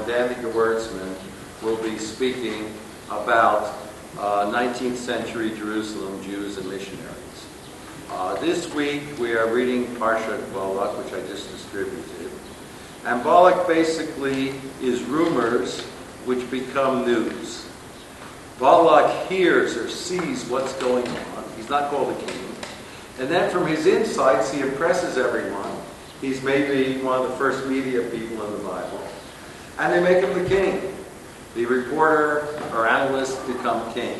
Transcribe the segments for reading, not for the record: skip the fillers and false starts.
and Danny Gewurtzman will be speaking about 19th century Jerusalem Jews and missionaries. This week we are reading Parshat Balak, which I just distributed. And Balak basically is rumors which become news. Balak hears or sees what's going on. He's not called a king. And then from his insights, he impresses everyone. He's maybe one of the first media people in the Bible. And they make him the king. The reporter or analyst become king.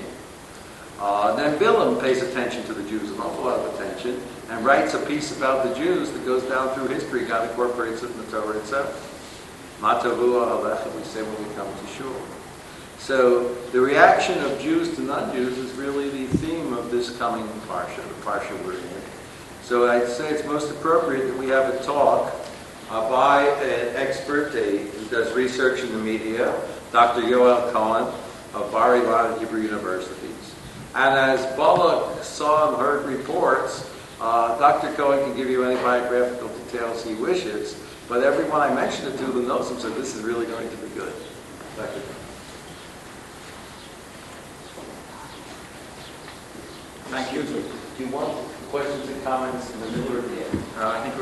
Then Bilam pays attention to the Jews, an awful lot of attention, and writes a piece about the Jews that goes down through history. God incorporates it in the Torah itself. Matavua Alecha, we say when we come to Shul. So the reaction of Jews to non-Jews is really the theme of this coming Parsha, the Parsha we're in. So I'd say it's most appropriate that we have a talk by an expert who does research in the media, Dr. Yoel Cohen of Bar Ilan and Hebrew Universities. And as Balak saw and heard reports, Dr. Cohen can give you any biographical details he wishes, but everyone I mentioned it to who knows him said this is really going to be good. Dr. Cohen. Thank you. Do you want questions and comments in the middle or at the end? I think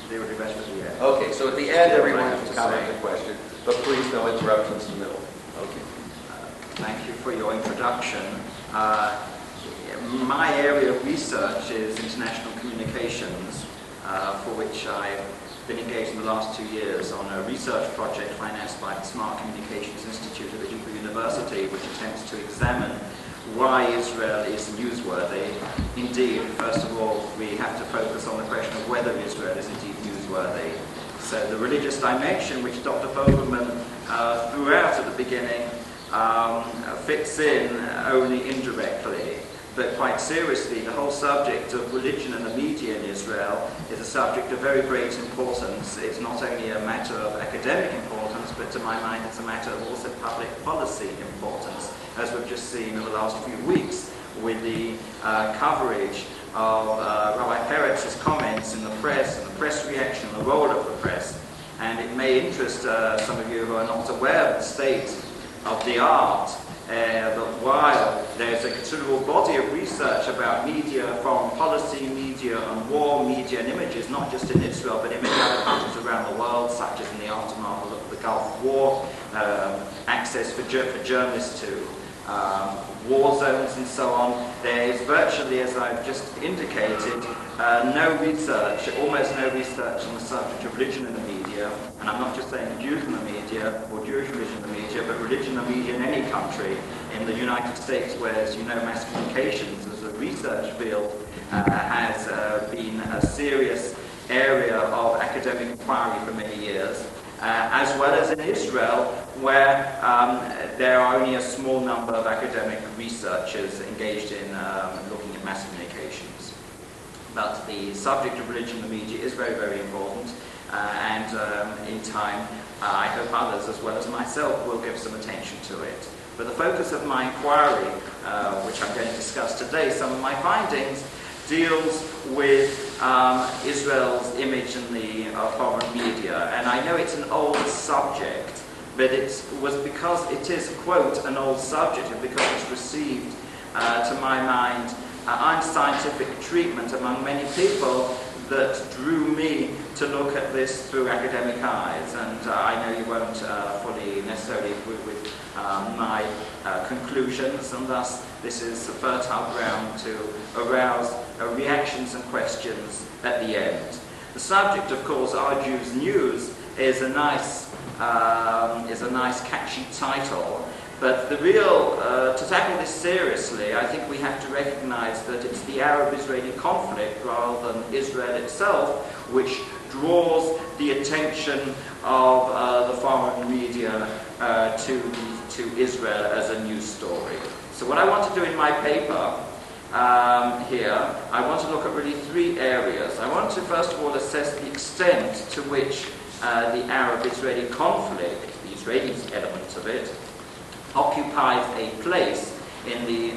they would be best at the end. Okay, so at the end everyone has to comment a question, but please no interruptions in the middle. Okay. Thank you for your introduction. My area of research is international communications, for which I've been engaged in the last 2 years on a research project financed by the Smart Communications Institute at the Hebrew University, which attempts to examine why Israel is newsworthy. Indeed, first of all, we have to focus on the question of whether Israel is indeed newsworthy. So the religious dimension, which Dr. Vogelman threw out at the beginning, fits in only indirectly. But quite seriously, the whole subject of religion and the media in Israel is a subject of very great importance. It's not only a matter of academic importance, but to my mind it's a matter of also public policy importance, as we've just seen in the last few weeks with the coverage of Rabbi Peretz's comments in the press and the press reaction, the role of the press. And it may interest some of you who are not aware of the state of the art, that while there's a considerable body of research about media, foreign policy, media and war, media and images, not just in Israel but in many other countries around the world, such as in the aftermath of the Gulf War, access for journalists to war zones and so on, there is virtually, as I've just indicated, no research, almost no research on the subject of religion in the media, and I'm not just saying Jews in the media or Jewish religion in the media, but religion in the media in any country. In the United States, where, as you know, mass communications as a research field has been a serious area of academic inquiry for many years, as well as in Israel, where there are only a small number of academic researchers engaged in looking at mass communications. But the subject of religion in the media is very, very important, and in time, I hope others, as well as myself, will give some attention to it. But the focus of my inquiry, which I'm going to discuss today, some of my findings, deals with Israel's image in the foreign media. And I know it's an old subject, but it was because it is, quote, an old subject, and because it's received, to my mind, unscientific treatment among many people, that drew me to look at this through academic eyes. And I know you won't fully necessarily agree with my conclusions, and thus this is a fertile ground to arouse reactions and questions at the end. The subject, of course, Are Jews News, is a nice catchy title, but the real, to tackle this seriously, I think we have to recognize that it's the Arab-Israeli conflict rather than Israel itself which draws the attention of the foreign media to Israel as a news story. So what I want to do in my paper here, I want to look at really 3 areas. I want to first of all assess the extent to which the Arab-Israeli conflict, the Israeli element of it, occupies a place in the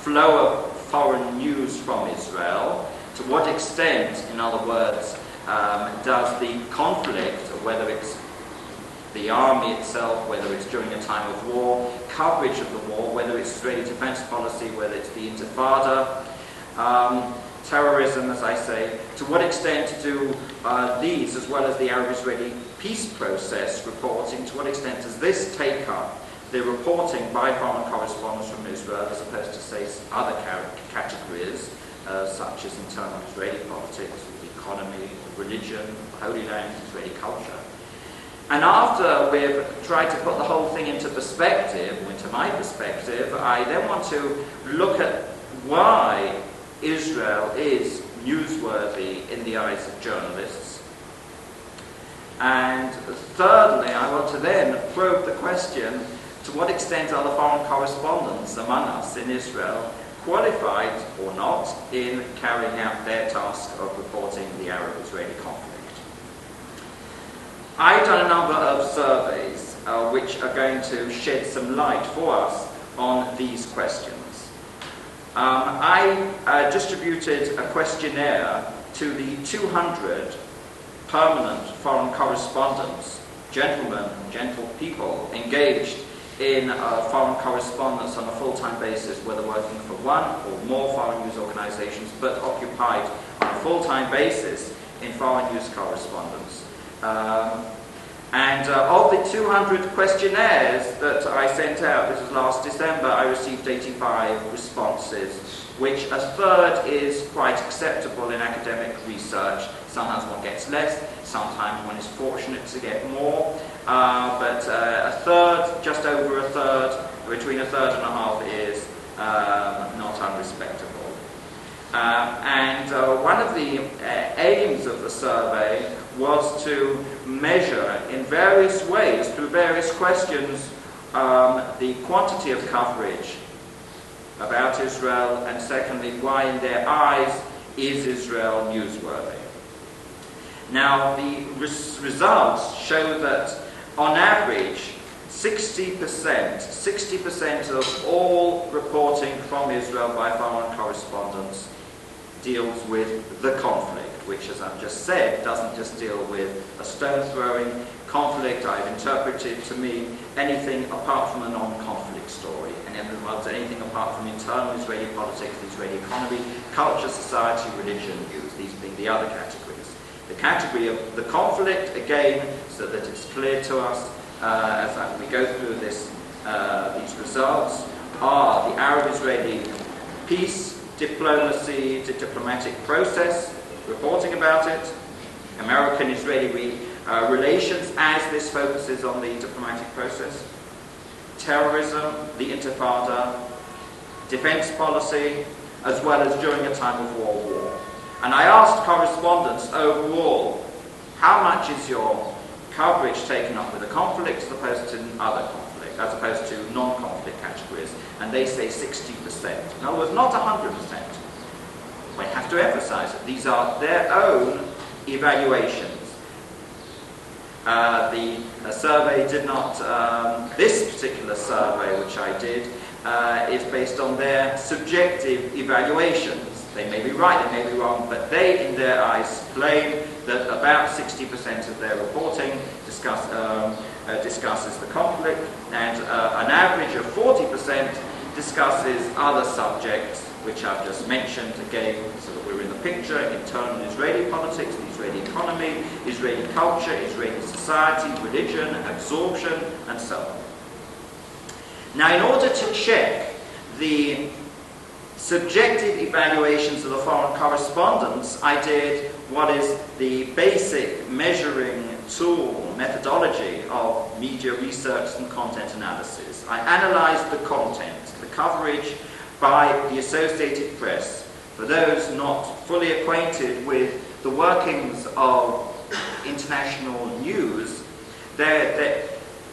flow of foreign news from Israel. To what extent, in other words, does the conflict, whether it's the army itself, whether it's during a time of war, coverage of the war, whether it's Israeli defense policy, whether it's the Intifada, terrorism, as I say. To what extent do these, as well as the Arab-Israeli peace process reporting, to what extent does this take up the reporting by foreign correspondents from Israel, as opposed to, say, other categories, such as internal Israeli politics, the economy, religion, Holy Land, Israeli culture? And after we've tried to put the whole thing into perspective, or into my perspective, I then want to look at why Israel is newsworthy in the eyes of journalists. And thirdly, I want to then probe the question, to what extent are the foreign correspondents among us in Israel qualified or not in carrying out their task of reporting the Arab-Israeli conflict? I've done a number of surveys which are going to shed some light for us on these questions. I distributed a questionnaire to the 200 permanent foreign correspondents, gentlemen, gentle people, engaged in foreign correspondence on a full-time basis, whether working for one or more foreign news organizations, but occupied on a full-time basis in foreign news correspondence. And of the 200 questionnaires that I sent out, this was last December, I received 85 responses, which a third is quite acceptable in academic research. Sometimes one gets less, sometimes one is fortunate to get more, but a third, just over a third, between a third and a half is not unrespectable. And one of the aims of the survey was to measure in various ways, through various questions, the quantity of coverage about Israel, and secondly, why in their eyes is Israel newsworthy. Now, the results show that on average, 60% of all reporting from Israel by foreign correspondents deals with the conflict, which, as I've just said, doesn't just deal with a stone-throwing conflict. I've interpreted to mean anything apart from a non-conflict story, and in other words, anything apart from internal Israeli politics, the Israeli economy, culture, society, religion, news, these being the other categories. The category of the conflict, again, so that it's clear to us as we go through these results, are the Arab-Israeli peace, diplomacy, the diplomatic process, reporting about it, American-Israeli relations, as this focuses on the diplomatic process, terrorism, the Intifada, defense policy, as well as during a time of war. And I asked correspondents overall, how much is your coverage taken up with the conflict as opposed to other conflict, as opposed to non-conflict categories? And they say 60%. In other words, not 100%. We have to emphasize that these are their own evaluations. The survey did not, this particular survey which I did, is based on their subjective evaluations. They may be right, they may be wrong, but they, in their eyes, claim that about 60% of their reporting discusses the conflict, and an average of 40% discusses other subjects, which I've just mentioned again, so that we're in the picture: internal Israeli politics, the Israeli economy, Israeli culture, Israeli society, religion, absorption, and so on. Now, in order to check the subjective evaluations of the foreign correspondents, I did what is the basic measuring tool, methodology of media research and content analysis. I analyzed the content, the coverage by the Associated Press. For those not fully acquainted with the workings of international news,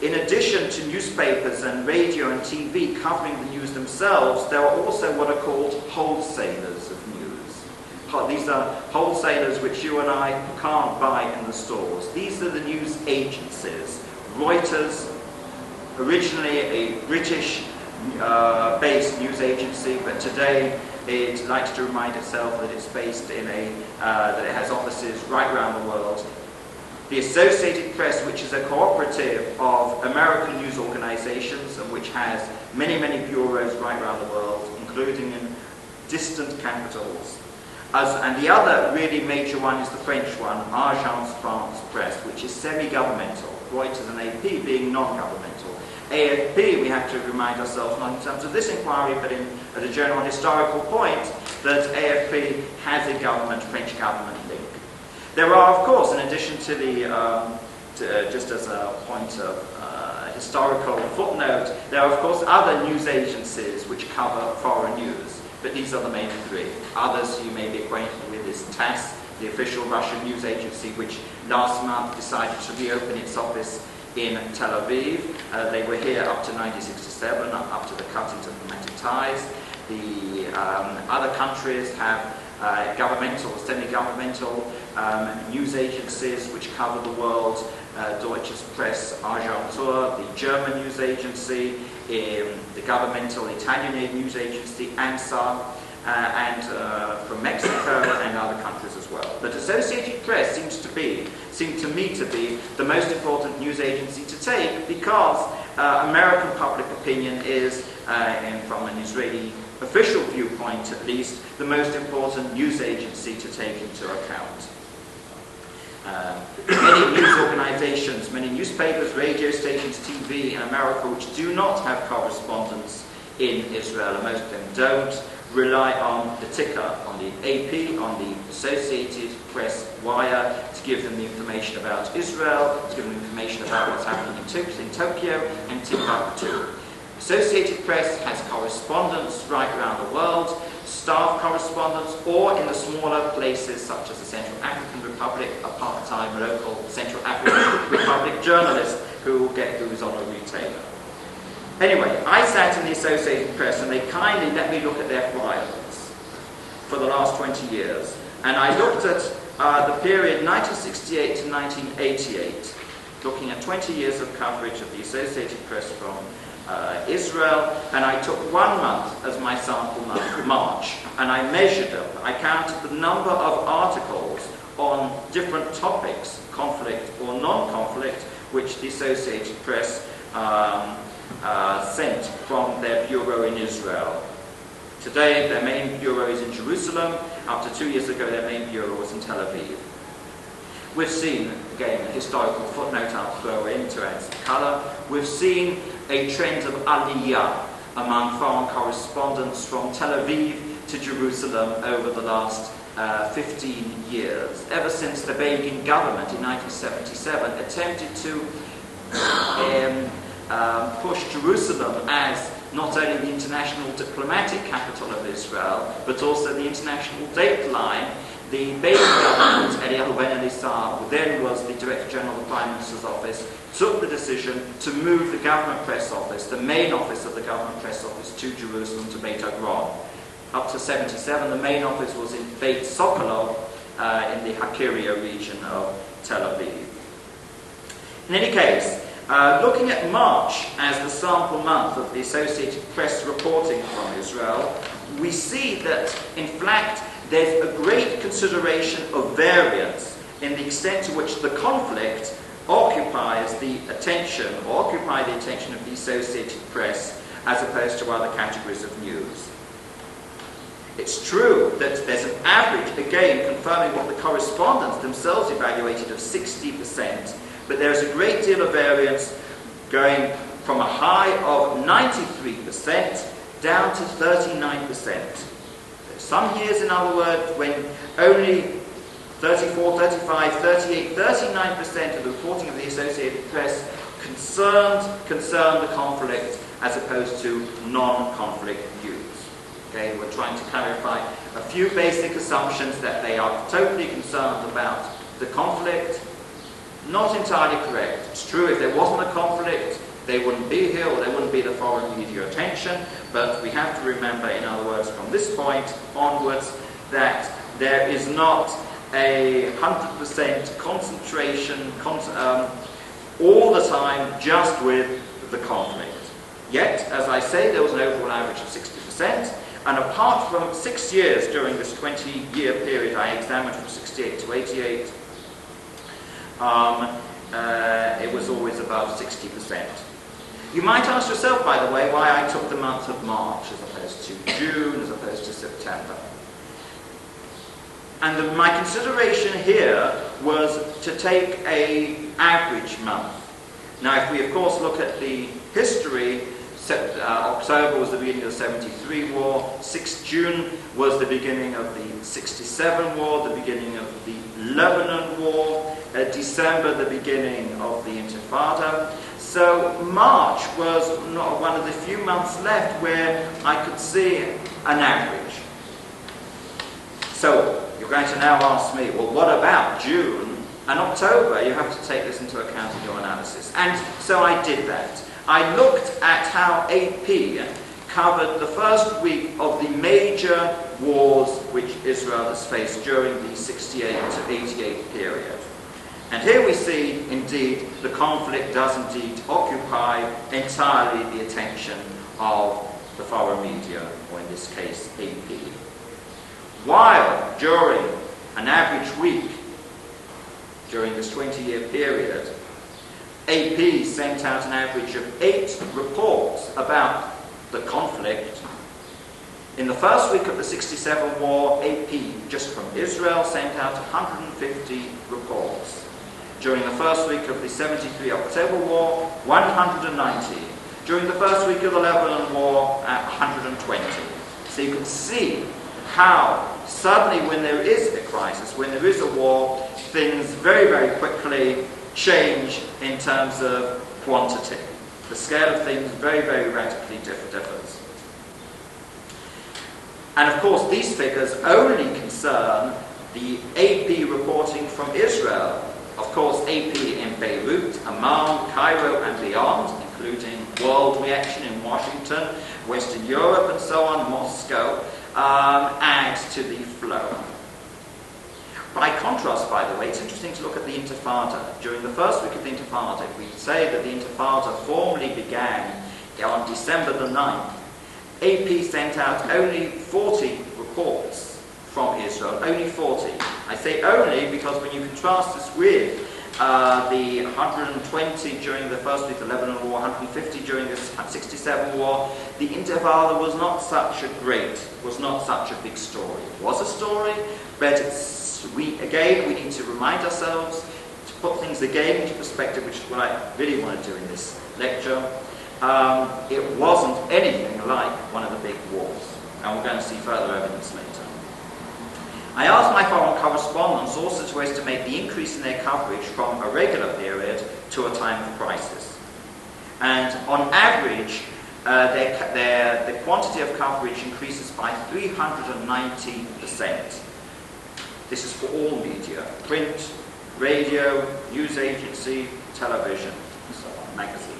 in addition to newspapers and radio and TV covering the news themselves, there are also what are called wholesalers of news. These are wholesalers which you and I can't buy in the stores. These are the news agencies. Reuters, originally a British-based news agency, but today it likes to remind itself that it's based in that it has offices right around the world. The Associated Press, which is a cooperative of American news organizations and which has many, many bureaus right around the world, including in distant capitals. And the other really major one is the French one, Agence France Presse, which is semi-governmental, Reuters and AP being non-governmental. AFP, we have to remind ourselves, not in terms of this inquiry, but as a general historical point, that AFP has a government, French government link. There are, of course, in addition to the, just as a point of historical footnote, there are, of course, other news agencies which cover foreign news. But these are the main three. Others you may be acquainted with is TASS, the official Russian news agency, which last month decided to reopen its office in Tel Aviv. They were here up to 1967, up to the cutting of diplomatic ties. The other countries have governmental, semi-governmental news agencies which cover the world. Deutsches Presseagentur, the German news agency, the governmental Italian news agency, ANSA, and from Mexico and other countries as well. But Associated Press seemed to me to be the most important news agency to take because American public opinion is, and from an Israeli official viewpoint at least, the most important news agency to take into account. Many news organizations, many newspapers, radio stations, TV in America which do not have correspondents in Israel, and most of them don't, rely on the ticker, on the AP, on the Associated Press wire to give them the information about Israel, to give them information about what's happening in Tokyo and Timbuktu. Associated Press has correspondents right around the world, staff correspondents, or in the smaller places such as the Central African Republic, a part-time local Central African Republic journalist who's on a retainer. Anyway, I sat in the Associated Press and they kindly let me look at their files for the last 20 years. And I looked at the period 1968 to 1988, looking at 20 years of coverage of the Associated Press from Israel, and I took 1 month as my sample month, March, and I measured them. I counted the number of articles on different topics, conflict or non-conflict, which the Associated Press sent from their bureau in Israel. Today, their main bureau is in Jerusalem. Up to 2 years ago, their main bureau was in Tel Aviv. We've seen, again, a historical footnote I'll throw in to add some colour. We've seen a trend of aliyah among foreign correspondents from Tel Aviv to Jerusalem over the last 15 years. Ever since the Begin government in 1977 attempted to push Jerusalem as not only the international diplomatic capital of Israel, but also the international date line, the Begin government, Eliyahu Ben-Elisar, who then was the Director General of the Prime Minister's Office, took the decision to move the government press office, the main office of the government press office, to Jerusalem, to Beit Agron. Up to 1977, the main office was in Beit Sokolov in the Hakiria region of Tel Aviv. In any case, looking at March as the sample month of the Associated Press reporting from Israel, we see that, in fact, there's a great consideration of variance in the extent to which the conflict occupies the attention, or occupy the attention of the Associated Press, as opposed to other categories of news. It's true that there's an average, again, confirming what the correspondents themselves evaluated, of 60%, but there's a great deal of variance going from a high of 93% down to 39%. Some years, in other words, when only 34, 35, 38, 39% of the reporting of the Associated Press concerned the conflict as opposed to non-conflict news. Okay, we're trying to clarify a few basic assumptions that they are totally concerned about the conflict. Not entirely correct. It's true, if there wasn't a conflict, they wouldn't be here, or there wouldn't be the foreign media attention, but we have to remember, in other words, from this point onwards, that there is not a 100% concentration all the time just with the conflict. Yet, as I say, there was an overall average of 60%, and apart from 6 years during this 20-year period I examined from 68 to 88, it was always above 60%. You might ask yourself, by the way, why I took the month of March as opposed to June, as opposed to September. And my consideration here was to take an average month. Now, if we, of course, look at the history, October was the beginning of the 73 war, 6th June was the beginning of the 67 war, the beginning of the Lebanon war, December the beginning of the Intifada. So March was not one of the few months left where I could see an average. So you're going to now ask me, well, what about June and October? You have to take this into account in your analysis. And so I did that. I looked at how AP covered the first week of the major wars which Israel has faced during the 68 to 88 period. And here we see, indeed, the conflict does indeed occupy entirely the attention of the foreign media, or in this case, AP. While during an average week, during this 20-year period, AP sent out an average of 8 reports about the conflict. In the first week of the 67 war, AP, just from Israel, sent out 150 reports. During the first week of the 73 October war, 190. During the first week of the Lebanon war, 120. So you can see how suddenly when there is a crisis, when there is a war, things very, very quickly change in terms of quantity. The scale of things very, very radically differs. And of course, these figures only concern the AP reporting from Israel. Of course, AP in Beirut, Amman, Cairo and beyond, including world reaction in Washington, Western Europe and so on, Moscow, adds to the flow. By contrast, by the way, it's interesting to look at the Intifada. During the first week of the Intifada, if we say that the Intifada formally began on December the 9th, AP sent out only 40 reports from Israel, only 40. I say only because when you contrast this with the 120 during the first week of the Lebanon War, 150 during the 67 war, the Intifada was not such a big story. It was a story, but we need to remind ourselves to put things again into perspective, which is what I really want to do in this lecture. It wasn't anything like one of the big wars, and we're going to see further evidence later. I asked my foreign correspondents also to estimate the increase in their coverage from a regular period to a time of crisis. And on average, the quantity of coverage increases by 390%. This is for all media: print, radio, news agency, television, and so on, magazine.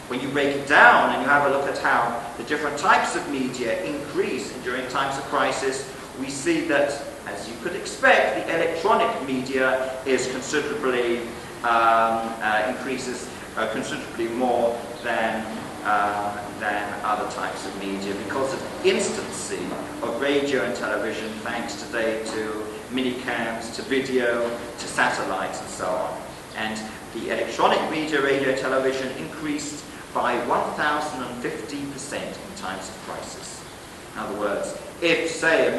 When you break it down and you have a look at how the different types of media increase during times of crisis, we see that, as you could expect, the electronic media is considerably increases considerably more than other types of media because of instancy of radio and television, thanks today to minicams, to video, to satellites, and so on. And the electronic media, radio, and television increased by 1,050% in times of crisis. In other words, if, say,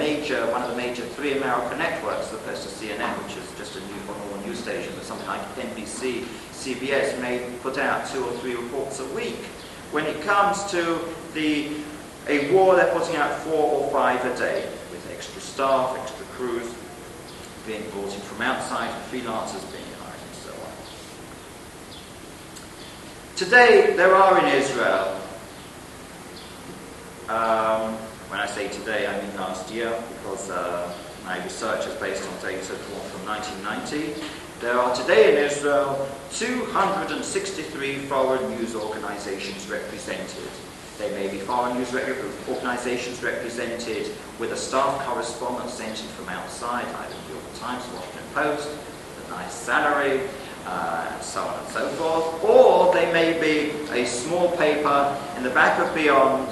one of the major 3 American networks, as opposed to CNN, which is just a normal news station, but something like NBC, CBS may put out 2 or 3 reports a week. When it comes to a war, they're putting out 4 or 5 a day, with extra staff, extra crews being brought in from outside, and freelancers being hired, and so on. Today, there are in Israel, when I say today, I mean last year, because my research is based on data from 1990. There are today in Israel 263 foreign news organizations represented. They may be foreign news organizations represented with a staff correspondent sent in from outside, either New York Times, Washington Post, with a nice salary, and so on and so forth. Or they may be a small paper in the back of Beyond,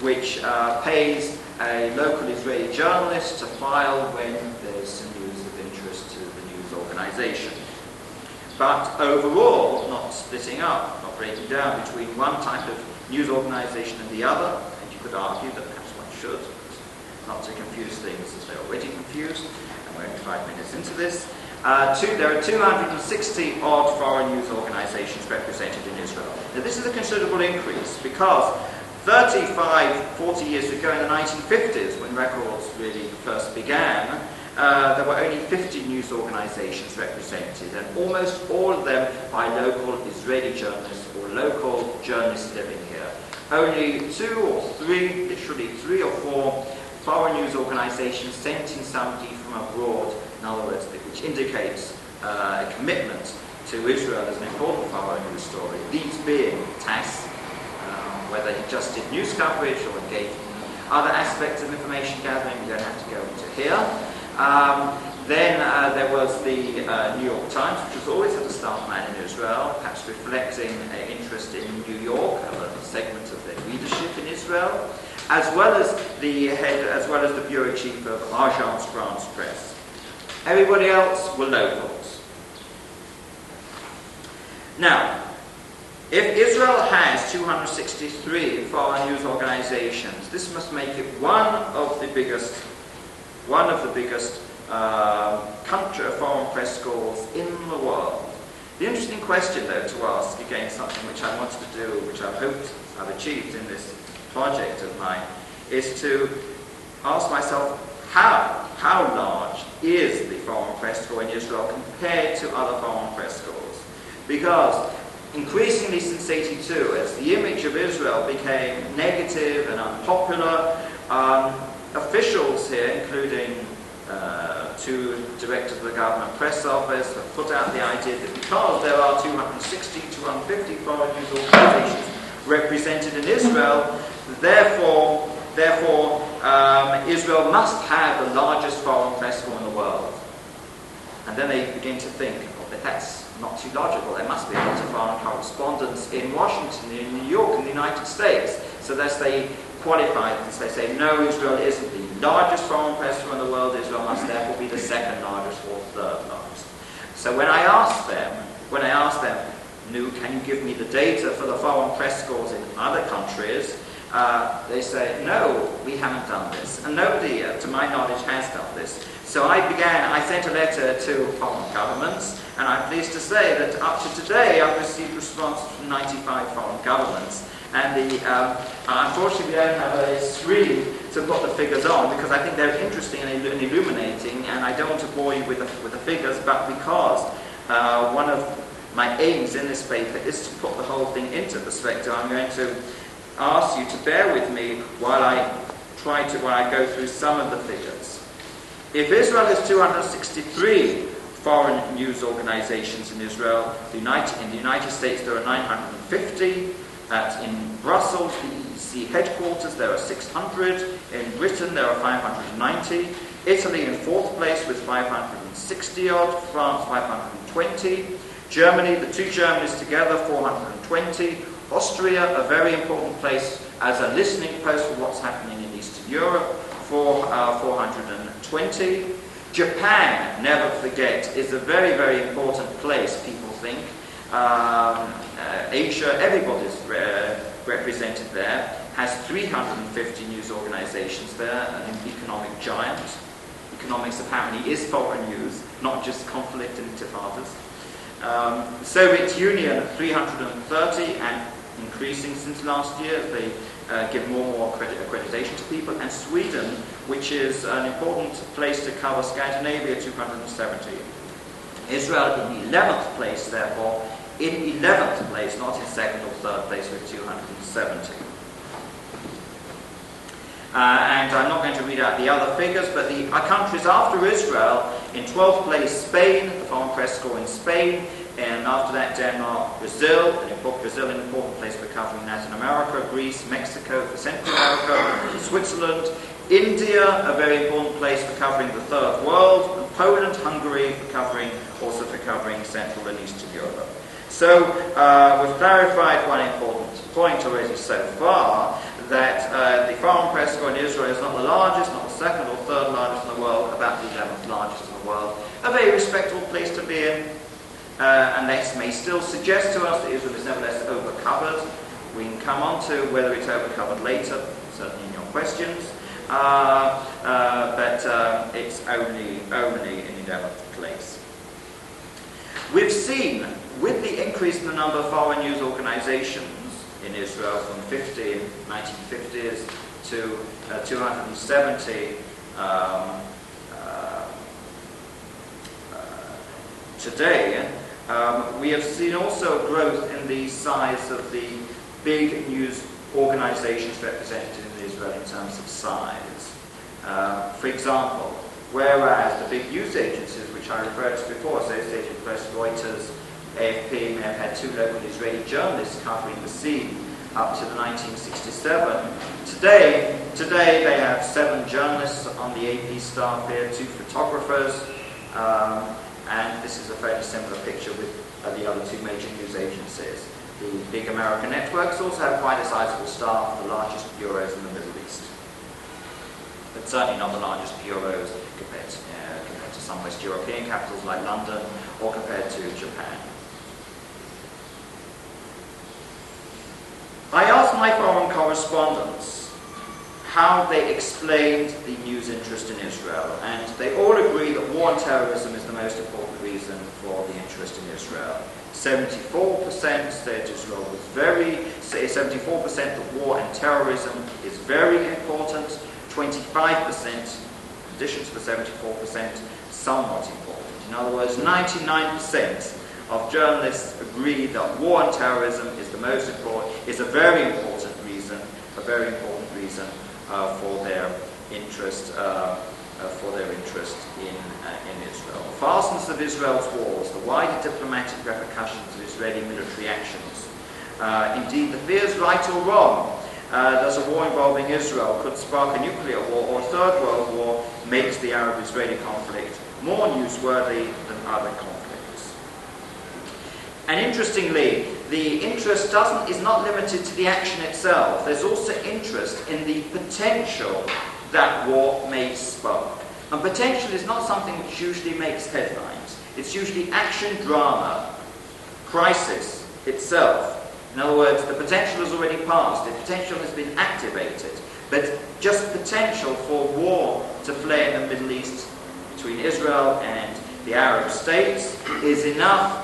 which pays a local Israeli journalist to file when there's some news of interest to the news organization. organization. But overall, not splitting up, not breaking down between one type of news organization and the other, and you could argue that perhaps one should, not to confuse things as they're already confused, and we're only 5 minutes into this. There are 260 odd foreign news organizations represented in Israel. Now this is a considerable increase because 35, 40 years ago in the 1950s, when records really first began, there were only 50 news organizations represented, and almost all of them by local Israeli journalists or local journalists living here. Only 2 or 3, literally 3 or 4 foreign news organizations sent in somebody from abroad, in other words, which indicates a commitment to Israel as an important foreign news story. These being TASS, whether he just did news coverage or engaged in other aspects of information gathering, we don't have to go into here. Then there was the New York Times, which has always had a staff man in Israel, perhaps reflecting an interest in New York, a segment of their leadership in Israel, as well as the bureau chief of Agence France Presse. Everybody else were locals. Now, if Israel has 263 foreign news organizations, this must make it one of the biggest country foreign press schools in the world. The interesting question, though, to ask, again, something which I wanted to do, which I've hoped I've achieved in this project of mine, is to ask myself, how large is the foreign press school in Israel compared to other foreign press schools? Because increasingly since '82, as the image of Israel became negative and unpopular, officials here, including 2 directors of the government press office, have put out the idea that because there are 260, 250 foreign news organizations represented in Israel, therefore Israel must have the largest foreign press school in the world. And then they begin to think, oh, but that's not too logical. There must be a lot of foreign correspondents in Washington, in New York, in the United States. So thus they qualify this. They say, no, Israel isn't the largest foreign press school in the world. Israel must therefore be the 2nd largest or 3rd largest. So when I asked them, Nu, can you give me the data for the foreign press schools in other countries? They say, no, we haven't done this. And nobody, to my knowledge, has done this. So I sent a letter to foreign governments, and I'm pleased to say that up to today I've received responses from 95 foreign governments. And unfortunately we don't have a screen to put the figures on, because I think they're interesting and illuminating, and I don't want to bore you with the figures, but because one of my aims in this paper is to put the whole thing into perspective, I'm going to ask you to bear with me while I go through some of the figures. If Israel has 263 foreign news organizations in Israel, in the United States there are 950, in Brussels, the EEC headquarters, there are 600, in Britain there are 590, Italy in 4th place with 560 odd, France 520, Germany, the 2 Germanys together, 420, Austria, a very important place as a listening post for what's happening in Eastern Europe, 420. Japan, never forget, is a very, very important place, people think. Asia, everybody's represented there, has 350 news organizations there, an economic giant. Economics apparently is foreign news, not just conflict and intifadas. Soviet Union, 330, and increasing since last year. They give more accreditation to people. And Sweden, which is an important place to cover Scandinavia, 270. Israel in the 11th place, therefore, in 11th place, not in 2nd or 3rd place, with 270. And I'm not going to read out the other figures, but the countries after Israel, in 12th place, Spain, the foreign press score in Spain, and after that, Denmark, Brazil, an important place for covering Latin America, Greece, Mexico for Central America, Switzerland, India, a very important place for covering the Third World, and Poland, Hungary also for covering Central and Eastern Europe. So we've clarified one important point already so far, that the foreign press in Israel is not the largest, not the second or third largest in the world, about the 11th largest in the world. A very respectable place to be in, and this may still suggest to us that Israel is nevertheless overcovered. We can come on to whether it's overcovered later, certainly in your questions, but it's only in 11th place. We've seen, with the increase in the number of foreign news organizations in Israel from 50 in 1950s to 270 today, we have seen also a growth in the size of the big news organizations represented in Israel in terms of size. For example, whereas the big news agencies, which I referred to before, Associated Press, Reuters, AFP, may have had 2 local Israeli journalists covering the scene up to the 1967. Today they have 7 journalists on the AP staff here, 2 photographers, and this is a fairly similar picture with the other 2 major news agencies. The big American networks also have quite a sizable staff, the largest bureaus in the Middle East, but certainly not the largest bureaus compared to some West European capitals like London or compared to Japan. I asked my foreign correspondents how they explained the news interest in Israel, and they all agree that war and terrorism is the most important reason for the interest in Israel. 74% said Israel was 74% that war and terrorism is very important. 25%, in addition to the 74%, somewhat important. In other words, 99% of journalists agree that war and terrorism is the most important, is a very important reason for their interest in Israel. The vastness of Israel's wars, the wider diplomatic repercussions of Israeli military actions, indeed the fears, right or wrong, that a war involving Israel could spark a nuclear war or a Third World War, makes the Arab-Israeli conflict more newsworthy than other conflicts. And interestingly, the interest is not limited to the action itself. There's also interest in the potential that war may spark. And potential is not something which usually makes headlines. It's usually action, drama, crisis itself. In other words, the potential has already passed. The potential has been activated. But just potential for war to flare in the Middle East between Israel and the Arab states is enough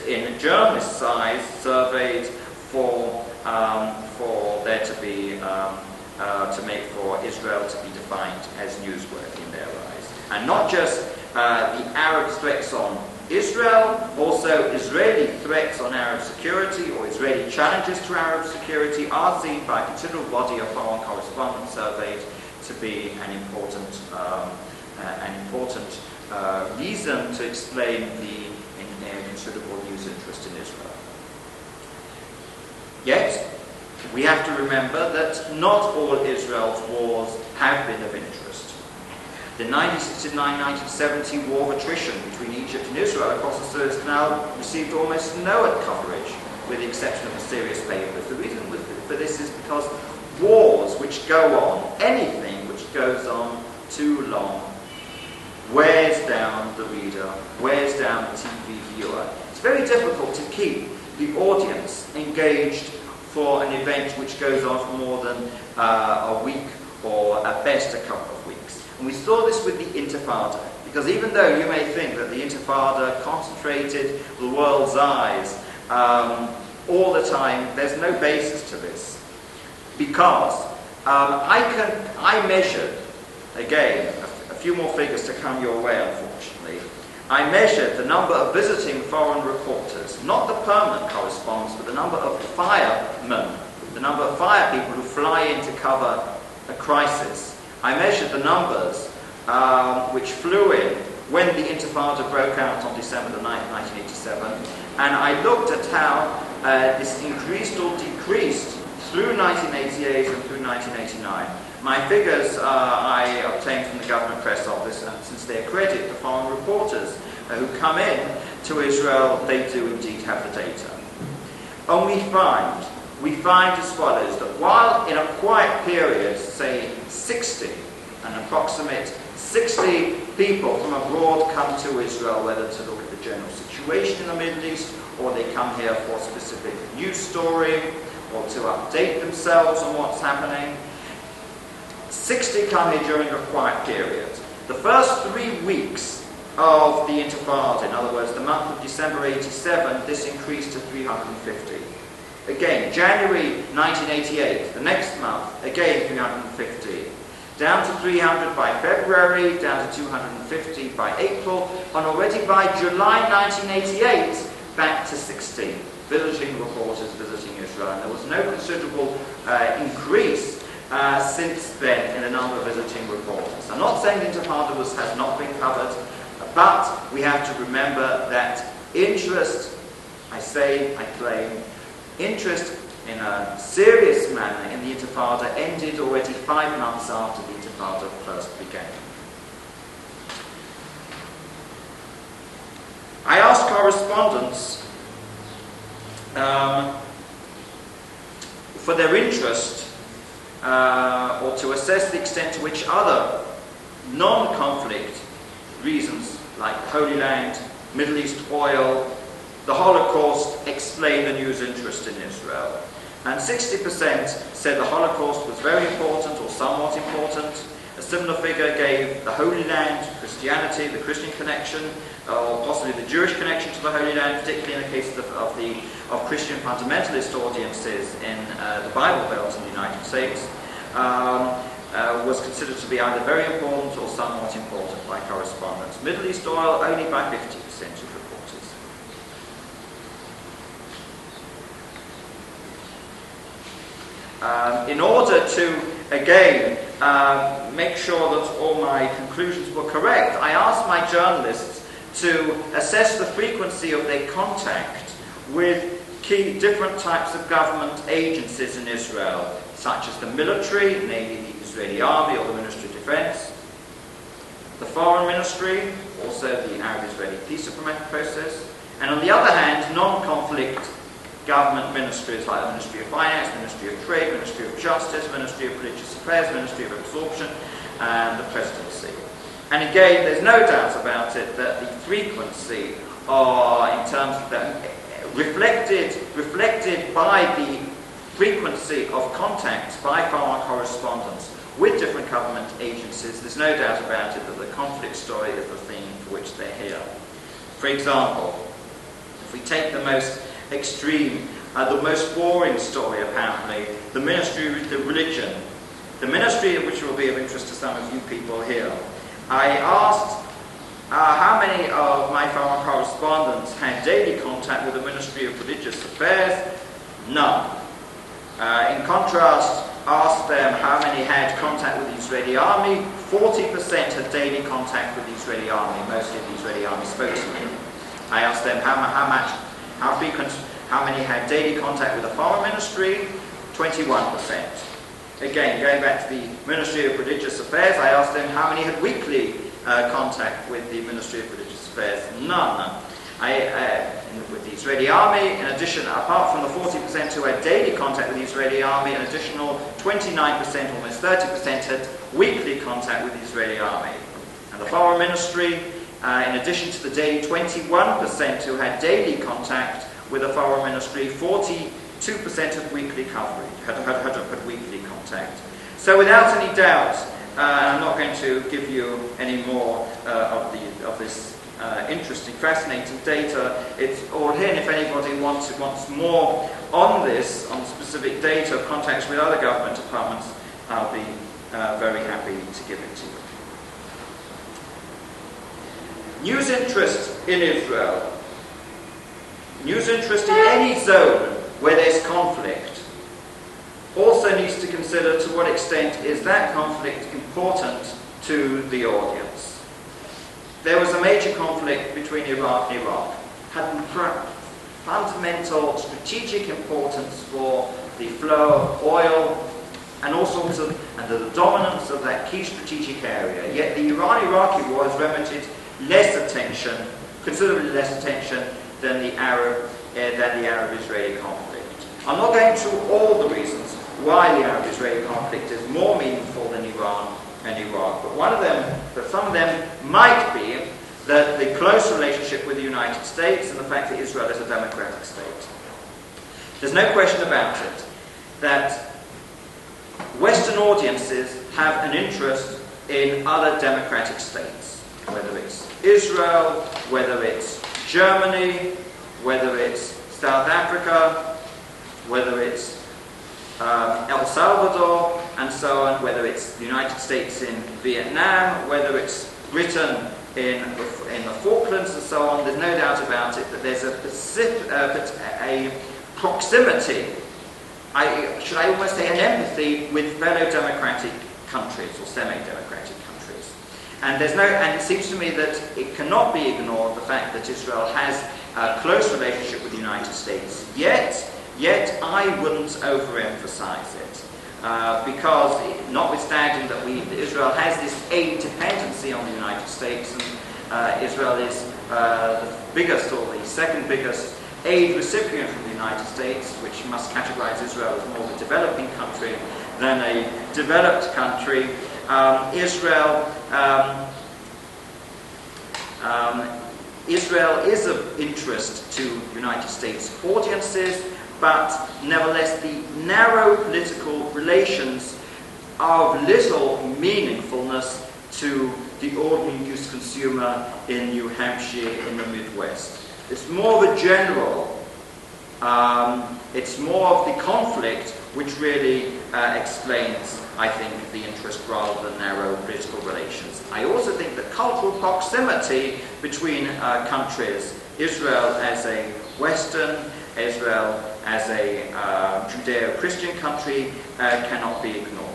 in journalist size surveyed for there to be to make for Israel to be defined as newsworthy in their eyes. And not just the Arab threats on Israel, also Israeli threats on Arab security or Israeli challenges to Arab security are seen by a considerable body of foreign correspondents surveyed to be an important reason to explain the considerable news interest in Israel. Yet, we have to remember that not all Israel's wars have been of interest. The 1969-1970 war of attrition between Egypt and Israel across the Suez Canal received almost no coverage, with the exception of the serious papers. The reason for this is because wars which go on, anything which goes on too long, wears down the reader, wears down the TV viewer. It's very difficult to keep the audience engaged for an event which goes on for more than a week or at best a couple of weeks. And we saw this with the Intifada, because even though you may think that the Intifada concentrated the world's eyes all the time, there's no basis to this. Because I measured, again, a few more figures to come your way, unfortunately. I measured the number of visiting foreign reporters, not the permanent correspondents, but the number of firemen, the number of fire people who fly in to cover a crisis. I measured the numbers which flew in when the Intifada broke out on December the 9th, 1987, and I looked at how this increased or decreased through 1988 and through 1989. My figures I obtained from the government press office, and since they accredit the foreign reporters who come in to Israel, they do indeed have the data. And we find we find as follows, that while in a quiet period, say 60, an approximate 60 people from abroad come to Israel, whether to look at the general situation in the Middle East, or they come here for a specific news story, or to update themselves on what's happening. 60 come here during a quiet period. The first 3 weeks of the Intifada, in other words, the month of December 87, this increased to 350. Again, January 1988, the next month, again 350. Down to 300 by February, down to 250 by April, and already by July 1988, back to 60 villaging reporters visiting Israel. And there was no considerable increase since then in the number of visiting reporters. I'm not saying the Intifada has not been covered, but we have to remember that interest, I claim, interest in a serious manner in the Intifada ended already 5 months after the Intifada first began. I asked correspondents for their interest or to assess the extent to which other non-conflict reasons like the Holy Land, Middle East oil, the Holocaust explain the news interest in Israel. And 60% said the Holocaust was very important or somewhat important. A similar figure gave the Holy Land, Christianity, the Christian connection, or possibly the Jewish connection to the Holy Land, particularly in the case of Christian fundamentalist audiences in the Bible Belt in the United States, was considered to be either very important or somewhat important by correspondents. Middle East oil only by 50% of reporters. In order to, again, make sure that all my conclusions were correct, I asked my journalists to assess the frequency of their contact with key different types of government agencies in Israel, such as the military, namely the Israeli Army or the Ministry of Defense, the Foreign Ministry, also the Arab-Israeli peace diplomatic process, and on the other hand, non-conflict government ministries like the Ministry of Finance, Ministry of Trade, Ministry of Justice, Ministry of Religious Affairs, Ministry of Absorption, and the Presidency. And again, there's no doubt about it that the frequency, in terms of that, reflected by the frequency of contacts by foreign correspondents with different government agencies, there's no doubt about it that the conflict story is the theme for which they're here. For example, if we take the most extreme, the most boring story apparently, the Ministry of Religion, the ministry which will be of interest to some of you people here. I asked how many of my foreign correspondents had daily contact with the Ministry of Religious Affairs. None. In contrast, asked them how many had contact with the Israeli Army. 40% had daily contact with the Israeli Army, mostly the Israeli Army spokesman. I asked them how many had daily contact with the Foreign Ministry. 21%. Again, going back to the Ministry of Religious Affairs, I asked them how many had weekly contact with the Ministry of Religious Affairs. None. With the Israeli Army, in addition, apart from the 40% who had daily contact with the Israeli Army, an additional 29%, almost 30%, had weekly contact with the Israeli Army. And the Foreign Ministry, in addition to the daily 21% who had daily contact with the Foreign Ministry, 42% had weekly coverage, had weekly contact. So without any doubt, I'm not going to give you any more of this interesting, fascinating data. It's all here, and if anybody wants more on this, on specific data of contacts with other government departments, I'll be very happy to give it to you. News interest in Israel. News interest in any zone where there's conflict also needs to consider to what extent is that conflict important to the audience. There was a major conflict between Iraq and Iraq, had fundamental strategic importance for the flow of oil and all sorts of, and the dominance of that key strategic area. Yet the Iran-Iraqi war has remitted less attention, considerably less attention than the Arab-Israeli conflict. I'm not going through all the reasons why the Arab-Israeli conflict is more meaningful than Iran and Iraq, but some of them might be the close relationship with the United States and the fact that Israel is a democratic state. There's no question about it that Western audiences have an interest in other democratic states, whether it's Israel, whether it's Germany, whether it's South Africa, whether it's El Salvador, and so on, whether it's the United States in Vietnam, whether it's Britain in the Falklands, and so on. There's no doubt about it that there's a proximity, should I almost say an empathy, with fellow democratic countries or semi-democratic countries. And it seems to me that it cannot be ignored the fact that Israel has a close relationship with the United States. Yet I wouldn't overemphasize it, because notwithstanding that Israel has this aid dependency on the United States, and Israel is the biggest or the second biggest aid recipient from the United States, which must categorize Israel as more of a developing country than a developed country. Israel is of interest to United States audiences, but nevertheless the narrow political relations are of little meaningfulness to the ordinary news consumer in New Hampshire, in the Midwest. It's more of a general, it's more of the conflict which really explains, I think, the interest rather than narrow political relations. I also think that cultural proximity between countries, Israel as a Western, Israel as a Judeo-Christian country, cannot be ignored.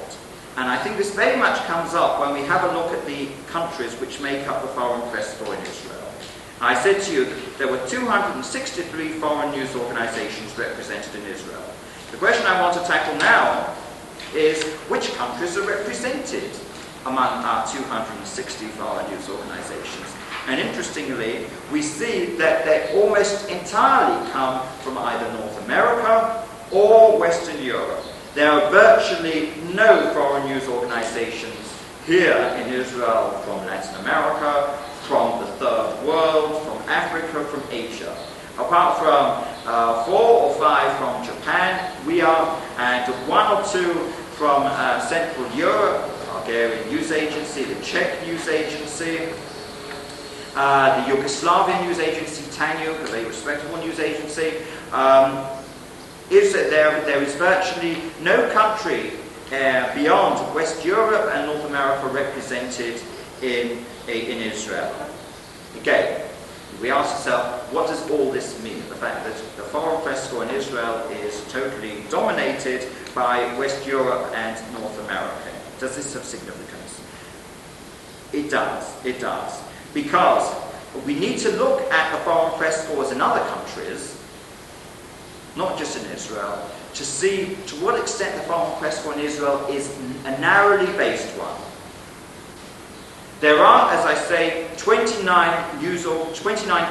And I think this very much comes up when we have a look at the countries which make up the foreign press corps in Israel. I said to you there were 263 foreign news organizations represented in Israel. The question I want to tackle now is which countries are represented among our 260 foreign news organizations. And interestingly, we see that they almost entirely come from either North America or Western Europe. There are virtually no foreign news organizations here in Israel from Latin America, from the Third World, from Africa, from Asia. Apart from 4 or 5 from Japan, and 1 or 2 from Central Europe, the Bulgarian News Agency, the Czech News Agency, the Yugoslavian News Agency, Tanjug, a very respectable news agency. There is virtually no country beyond West Europe and North America represented in Israel. Again, we ask ourselves, what does all this mean? The fact that the foreign press corps in Israel is totally dominated by West Europe and North America. Does this have significance? It does. Because we need to look at the foreign press corps in other countries, not just in Israel, to see to what extent the foreign press corps in Israel is a narrowly based one. There are, as I say, 29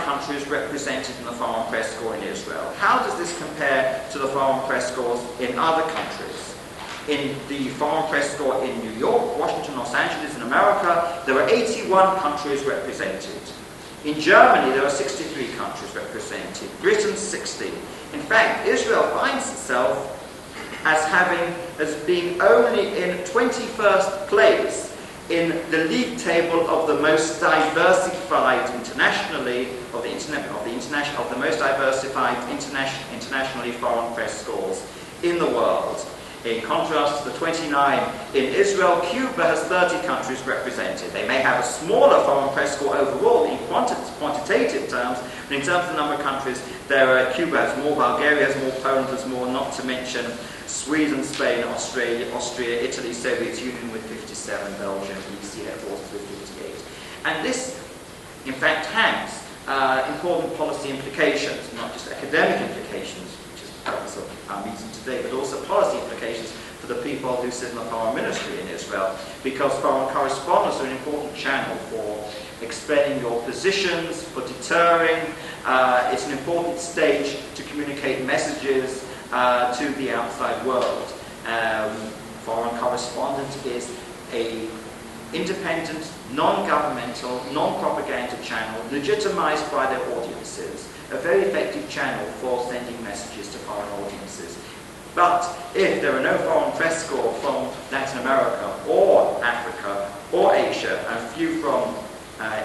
countries represented in the foreign press corps in Israel. How does this compare to the foreign press corps in other countries? In the foreign press corps in New York, Washington, Los Angeles, in America, there are 81 countries represented. In Germany, there are 63 countries represented. Britain, 60. In fact, Israel finds itself as being only in 21st place in the league table of the most diversified internationally, of the most diversified internationally foreign press corps in the world. In contrast to the 29 in Israel, Cuba has 30 countries represented. They may have a smaller foreign press corps overall in quantitative terms, but in terms of the number of countries, Cuba has more, Bulgaria has more, Poland has more, not to mention Sweden, Spain, Austria, Italy, Soviet Union with 57, Belgium, EC Air Forces with 58. And this, in fact, has important policy implications, not just academic implications, which is the purpose of our meeting today, but also policy implications for the people who sit in the foreign ministry in Israel, because foreign correspondents are an important channel for explaining your positions, for deterring. It's an important stage to communicate messages to the outside world. Foreign correspondent is a independent, non-governmental, non-propaganda channel legitimized by their audiences, a very effective channel for sending messages to foreign audiences. But if there are no foreign press corps from Latin America or Africa or Asia, and few from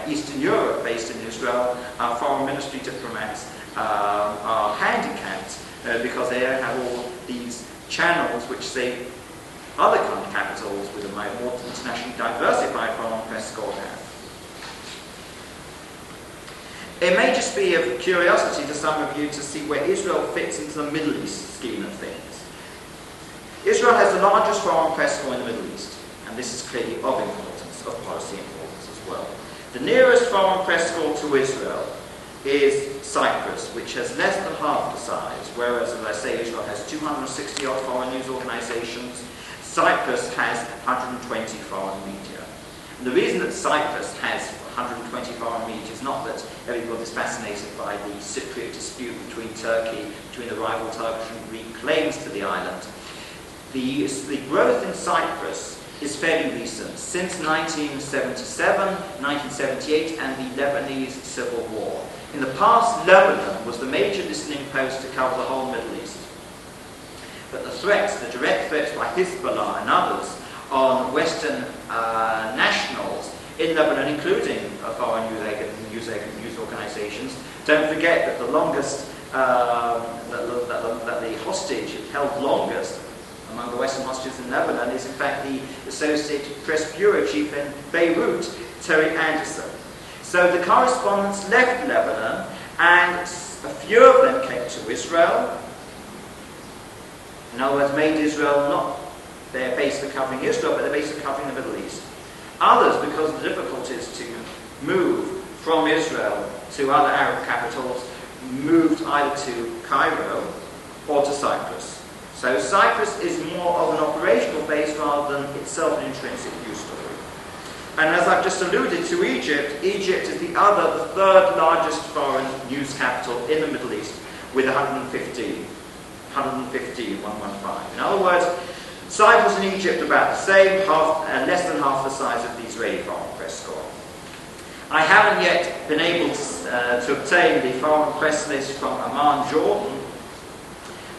Eastern Europe based in Israel, our foreign ministry diplomats are handicapped because they don't have all these channels which say other capitals with a more internationally diversified foreign press corps have. It may just be of curiosity to some of you to see where Israel fits into the Middle East scheme of things. Israel has the largest foreign press corps in the Middle East, and this is clearly of importance, of policy importance as well. The nearest foreign press corps to Israel is Cyprus, which has less than half the size, whereas, as I say, Israel has 260 odd foreign news organizations. Cyprus has 120 foreign media. And the reason that Cyprus has 120 foreign media is not that everybody's fascinated by the Cypriot dispute between the rival Turkish and Greek claims to the island. The growth in Cyprus is fairly recent, since 1977, 1978, and the Lebanese Civil War. In the past, Lebanon was the major listening post to cover the whole Middle East. But the threats, the direct threats by Hezbollah and others on Western nationals in Lebanon, including foreign news organizations, don't forget that the longest, that the hostage held longest among the Western hostages in Lebanon is in fact the Associated Press bureau chief in Beirut, Terry Anderson. So the correspondents left Lebanon, and a few of them came to Israel. In other words, made Israel not their base for covering Israel, but their base for covering the Middle East. Others, because of the difficulties to move from Israel to other Arab capitals, moved either to Cairo or to Cyprus. So Cyprus is more of an operational base rather than itself an intrinsic news story. And as I've just alluded to Egypt is the third largest foreign news capital in the Middle East, with 115. In other words, Cyprus and Egypt about the same, less than half the size of the Israeli foreign press corps. I haven't yet been able to obtain the foreign press list from Amman, Jordan,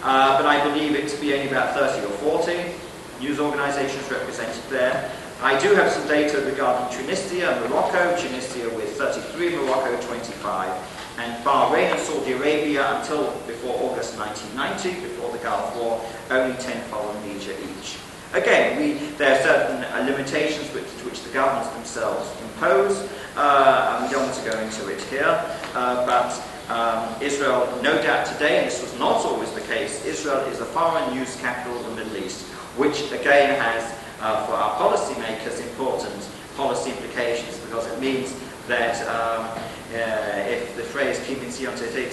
but I believe it to be only about 30 or 40 news organizations represented there. I do have some data regarding Tunisia and Morocco, Tunisia with 33, Morocco 25, and Bahrain and Saudi Arabia until before August 1990, before the Gulf War, only 10 foreign media each. Again, there are certain limitations which the governments themselves impose, and we don't want to go into it here, but Israel, no doubt today, and this was not always the case, Israel is the foreign news capital of the Middle East, which again has, for our policymakers, important policy implications, because it means that if the phrase "Ki mitzion tevei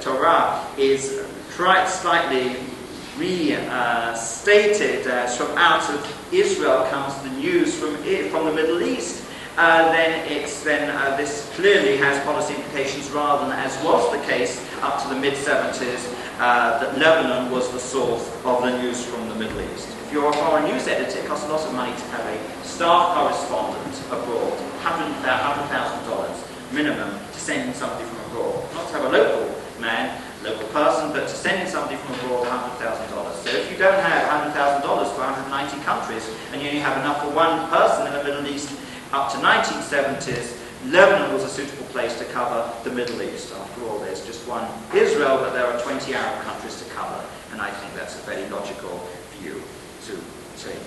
Torah" is slightly restated as from out of Israel comes the news from the Middle East, then this clearly has policy implications rather than, as was the case up to the mid-70s, that Lebanon was the source of the news from the Middle East. If you're a foreign news editor, it costs a lot of money to have a staff correspondent abroad, $100,000 minimum to send in somebody from abroad. Not to have a local person, but to send in somebody from abroad, $100,000. So if you don't have $100,000 for 190 countries, and you only have enough for one person in the Middle East up to 1970s, Lebanon was a suitable place to cover the Middle East. After all, there's just one Israel, but there are 20 Arab countries to cover, and I think that's a very logical view to take.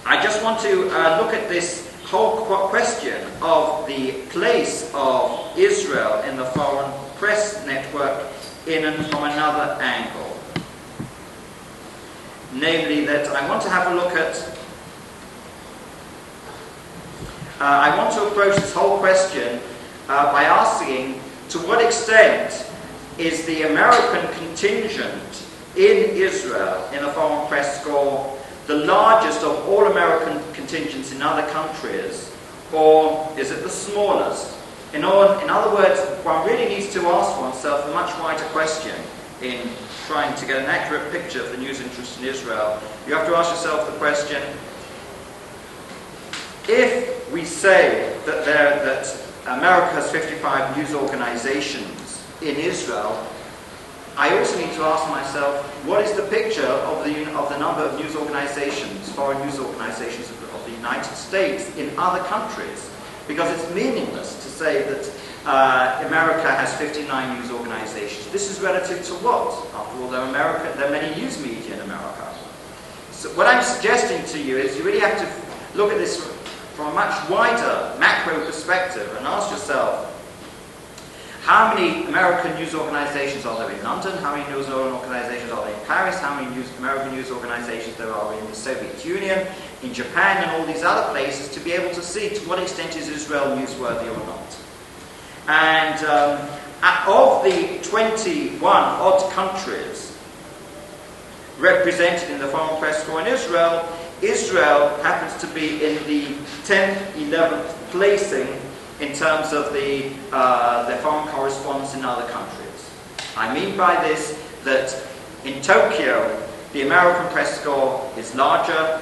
I just want to look at this whole question of the place of Israel in the foreign press network from another angle. Namely that I want to have a look at, I want to approach this whole question by asking to what extent is the American contingent in Israel in the foreign press corps the largest of all American contingents in other countries, or is it the smallest? In other words, one really needs to ask oneself a much wider question in trying to get an accurate picture of the news interest in Israel. You have to ask yourself the question, if we say that America has 55 news organizations in Israel, I also need to ask myself, what is the picture of the number of news organizations, foreign news organizations of the United States in other countries? Because it's meaningless to say that America has 59 news organizations. This is relative to what? After all, there are many news media in America. So what I'm suggesting to you is you really have to look at this from a much wider macro perspective and ask yourself, how many American news organizations are there in London? How many news organizations are there in Paris? How many American news organizations there are in the Soviet Union, in Japan, and all these other places, to be able to see to what extent is Israel newsworthy or not. And of the 21 odd countries represented in the foreign press corps in Israel, Israel happens to be in the 10th, 11th placing in terms of the foreign correspondents in other countries. I mean by this that in Tokyo, the American press corps is larger.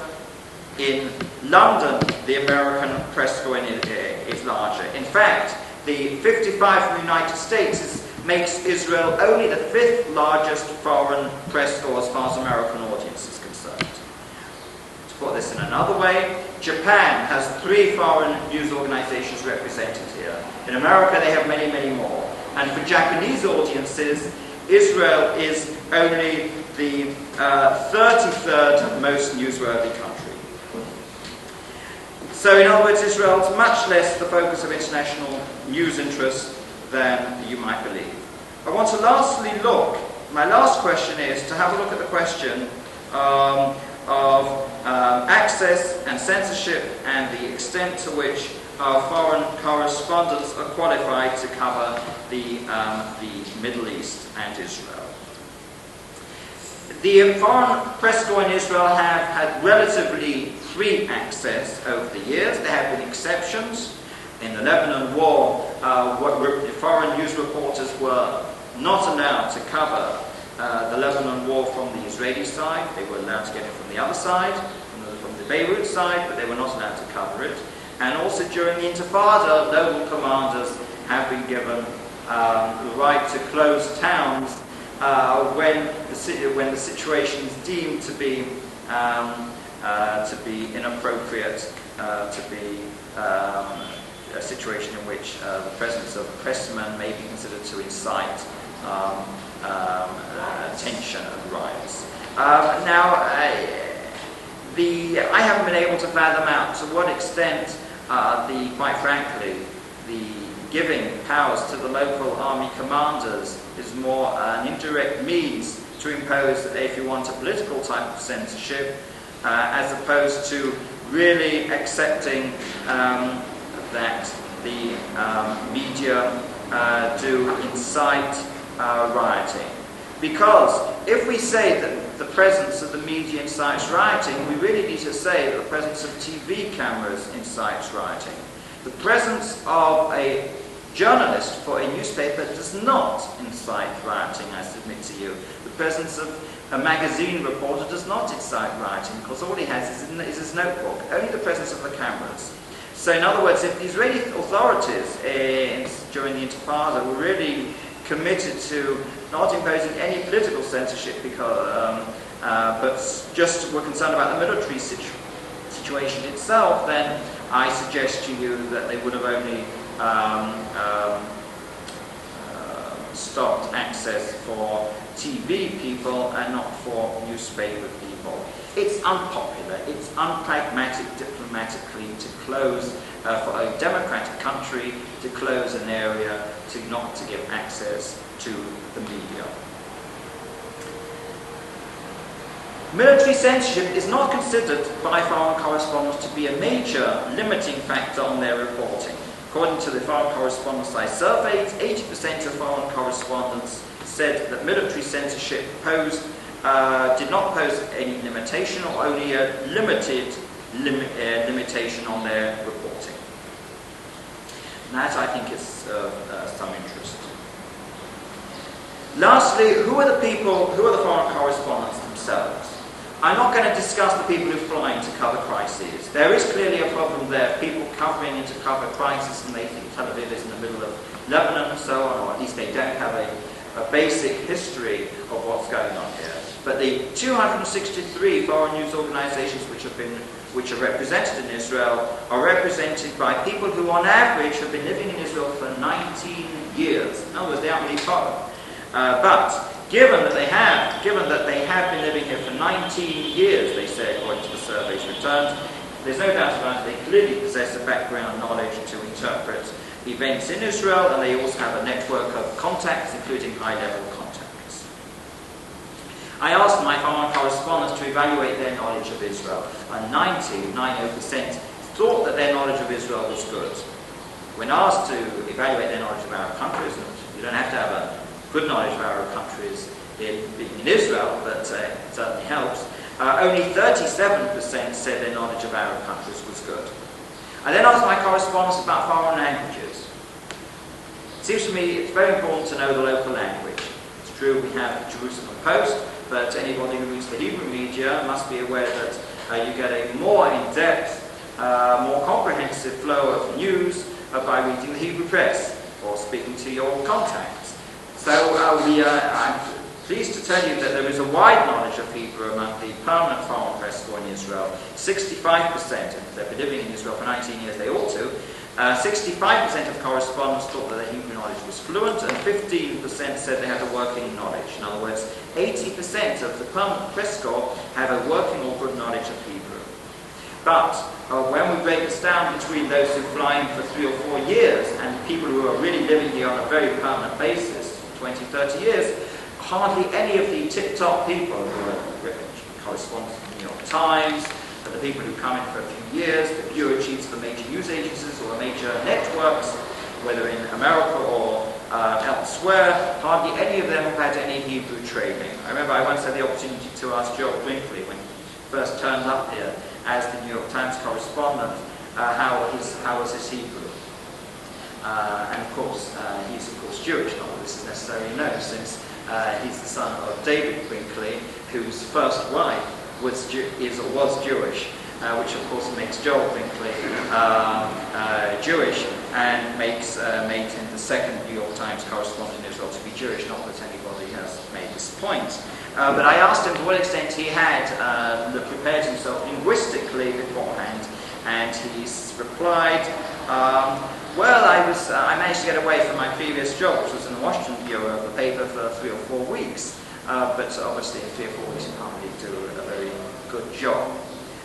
In London, the American press corps is larger. In fact, the 55 from the United States makes Israel only the 5th largest foreign press corps as far as American audience is concerned. To put this in another way, Japan has 3 foreign news organizations represented here. In America, they have many, many more. And for Japanese audiences, Israel is only the 33rd most newsworthy country. So in other words, Israel is much less the focus of international news interest than you might believe. I want to lastly my last question is to have a look at the question of access and censorship and the extent to which our foreign correspondents are qualified to cover the Middle East and Israel. The foreign press corps in Israel have had relatively free access over the years. There have been exceptions. In the Lebanon War, foreign news reporters were not allowed to cover the Lebanon War from the Israeli side. They were allowed to get it from the other side, from the Beirut side, but they were not allowed to cover it. And also during the Intifada, local commanders have been given the right to close towns when the situation is deemed to be inappropriate, to be a situation in which the presence of a pressman may be considered to incite tension and riots. I haven't been able to fathom out to what extent, quite frankly, the giving powers to the local army commanders is more an indirect means to impose, if you want, a political type of censorship, as opposed to really accepting that the media do incite rioting. Because if we say that the presence of the media incites rioting, we really need to say that the presence of TV cameras incites rioting. The presence of a journalist for a notebook does not incite rioting, I submit to you. The presence of a magazine reporter does not incite rioting, because all he has is his notebook. Only the presence of the cameras. So in other words, if the Israeli authorities during the Intifada were really committed to not imposing any political censorship, but just were concerned about the military situation itself, then I suggest to you that they would have only stopped access for TV people and not for newspaper people. It's unpopular, it's unpragmatic diplomatically to close, for a democratic country, to close an area, not to give access to the media. Military censorship is not considered by foreign correspondents to be a major limiting factor on their reporting. According to the foreign correspondents I surveyed, 80% of foreign correspondents said that military censorship did not pose any limitation, or only a limited limitation on their reporting. And that, I think, is of some interest. Lastly, who are the foreign correspondents themselves? I'm not going to discuss the people who fly in to cover crises. There is clearly a problem there, people covering in to cover crisis, and they think Tel Aviv is in the middle of Lebanon and so on, or at least they don't have a basic history of what's going on here. But the 263 foreign news organizations which are represented in Israel are represented by people who on average have been living in Israel for 19 years. In other words, they aren't really foreign. But given that they have been living here for 19 years, they say, according to the survey's returns, there's no doubt about it, they clearly possess a background knowledge to interpret events in Israel, and they also have a network of contacts, including high-level contacts. I asked my foreign correspondents to evaluate their knowledge of Israel, and 90% thought that their knowledge of Israel was good. When asked to evaluate their knowledge of Arab countries, and you don't have to have a good knowledge of Arab countries being in Israel, but it certainly helps. Only 37% said their knowledge of Arab countries was good. I then asked my correspondents about foreign languages. It seems to me it's very important to know the local language. It's true we have the Jerusalem Post, but anybody who reads the Hebrew media must be aware that you get a more in-depth, more comprehensive flow of news by reading the Hebrew press or speaking to your contacts. So I'm pleased to tell you that there is a wide knowledge of Hebrew among the permanent foreign press corps in Israel. 65%, if they've been living in Israel for 19 years, they ought to. 65% of correspondents thought that their Hebrew knowledge was fluent, and 15% said they had a working knowledge. In other words, 80% of the permanent press corps have a working or good knowledge of Hebrew. But when we break this down between those who fly in for 3 or 4 years and people who are really living here on a very permanent basis, 20, 30 years, hardly any of the tip-top people who are correspondents of the New York Times, the people who come in for a few years, the bureau chiefs for major news agencies or major networks, whether in America or elsewhere, hardly any of them have had any Hebrew training. I remember I once had the opportunity to ask Joel Brinkley, when he first turned up here as the New York Times correspondent, how was his Hebrew? And of course, he's of course Jewish, not that this is necessarily known, since he's the son of David Brinkley, whose first wife was Jewish, which of course makes Joel Brinkley Jewish, and made him the second New York Times correspondent in Israel to be Jewish. Not that anybody has made this point. But I asked him to what extent he had prepared himself linguistically beforehand, and he's replied, well, I managed to get away from my previous job, which was in the Washington bureau of the paper for 3 or 4 weeks. But obviously in 3 or 4 weeks you can't really do a very good job.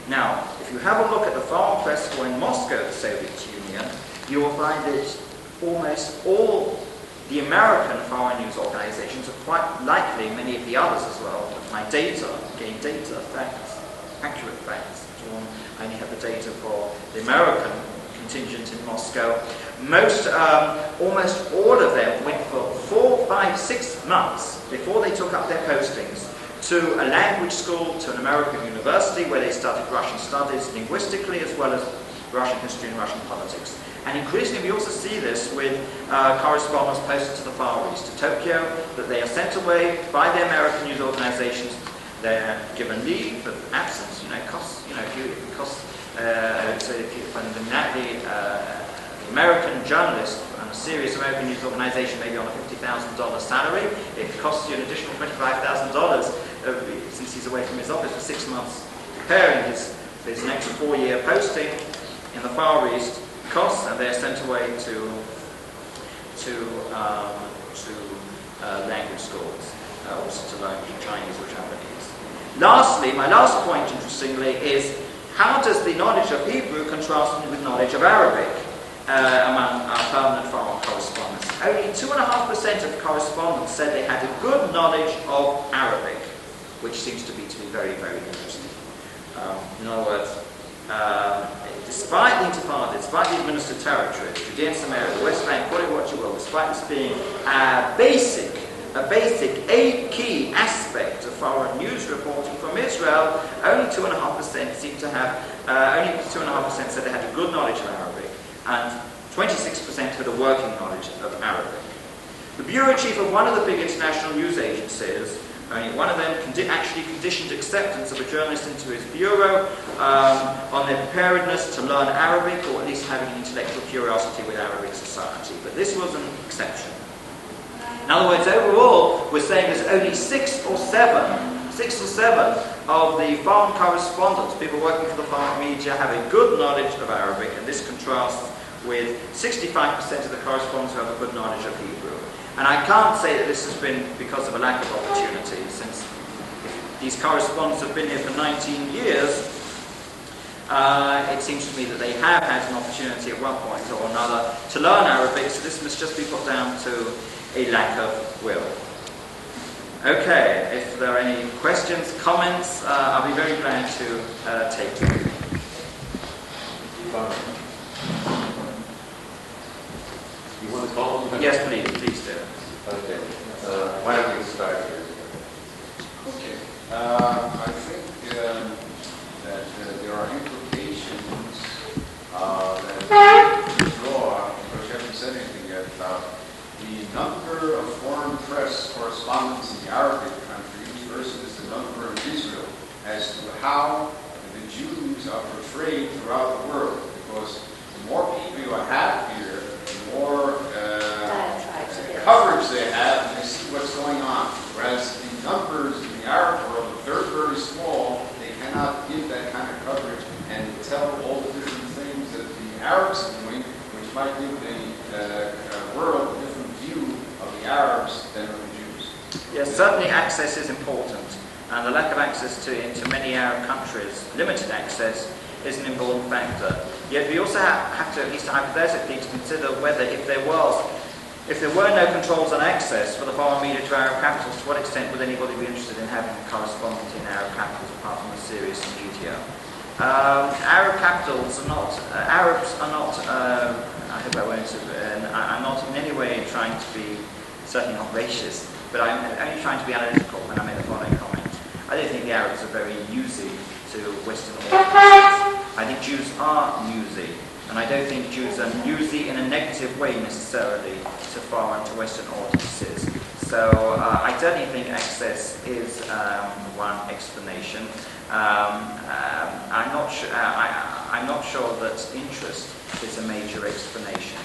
Now, if you have a look at the foreign press corps in Moscow, the Soviet Union, you will find that almost all the American foreign news organizations are quite likely, many of the others as well, but my data, again data, facts, accurate facts, I only have the data for the American contingent in Moscow. Almost all of them went for 4, 5, 6 months before they took up their postings to a language school, to an American university, where they studied Russian studies linguistically, as well as Russian history and Russian politics. And increasingly we also see this with correspondents posted to the Far East, to Tokyo, that they are sent away by the American news organizations. They're given leave of absence. It costs, the American journalist and a serious American news organization, maybe on a $50,000 salary, it costs you an additional $25,000 since he's away from his office for 6 months, preparing his next 4-year posting in the Far East costs, and they're sent away to language schools, also to learn Chinese or Japanese. Lastly, my last point, interestingly, is how does the knowledge of Hebrew contrast with knowledge of Arabic among our permanent foreign correspondents? Only 2.5% of correspondents said they had a good knowledge of Arabic, which seems to be very, very interesting. In other words, despite the Intifada, despite the administered territories, Judea and Samaria, the West Bank, call it what you will, despite this being a basic, key aspect of foreign news reporting from Israel, only 2.5% seem to have, only 2.5% said they had a good knowledge of Arabic, and 26% had a working knowledge of Arabic. The bureau chief of one of the big international news agencies, only one of them actually conditioned acceptance of a journalist into his bureau on their preparedness to learn Arabic, or at least having an intellectual curiosity with Arabic society. But this was an exception. In other words, overall, we're saying there's only six or seven of the foreign correspondents, people working for the foreign media, have a good knowledge of Arabic, and this contrasts with 65% of the correspondents who have a good knowledge of Hebrew. And I can't say that this has been because of a lack of opportunity, since these correspondents have been here for 19 years. It seems to me that they have had an opportunity at one point or another to learn Arabic, so this must just be put down to a lack of will. Okay, if there are any questions, comments, I'll be very glad to take them. You want to call them? Yes, please do. Okay. Why don't you start here? Okay. I think that there are implications that you draw, because you haven't said anything yet, about the number of foreign press correspondents in the Arabic countries versus the number in Israel, as to how the Jews are portrayed throughout the world. Because the more people you have here, the more coverage they have, and they see what's going on. Whereas the numbers in the Arab world are very, very small. They cannot give that kind of coverage and tell all the different things that the Arabs are doing, which might give the world a different view of the Arabs than of the Jews. Yes, certainly access is important, and the lack of access into many Arab countries, limited access, is an important factor. Yet we also have to, at least hypothetically, to consider whether if there were no controls on access for the foreign media to Arab capitals, to what extent would anybody be interested in having a correspondent in Arab capitals apart from the serious media? Arab capitals are not, Arabs are not, I hope I won't, I'm not in any way trying to be, certainly not racist, but I'm only trying to be analytical when I make the following comment. I don't think the Arabs are very newsy to Western audiences. I think Jews are newsy. And I don't think Jews are newsy in a negative way necessarily to foreign, to Western audiences. So I certainly think access is one explanation. I'm not sure that interest is a major explanation.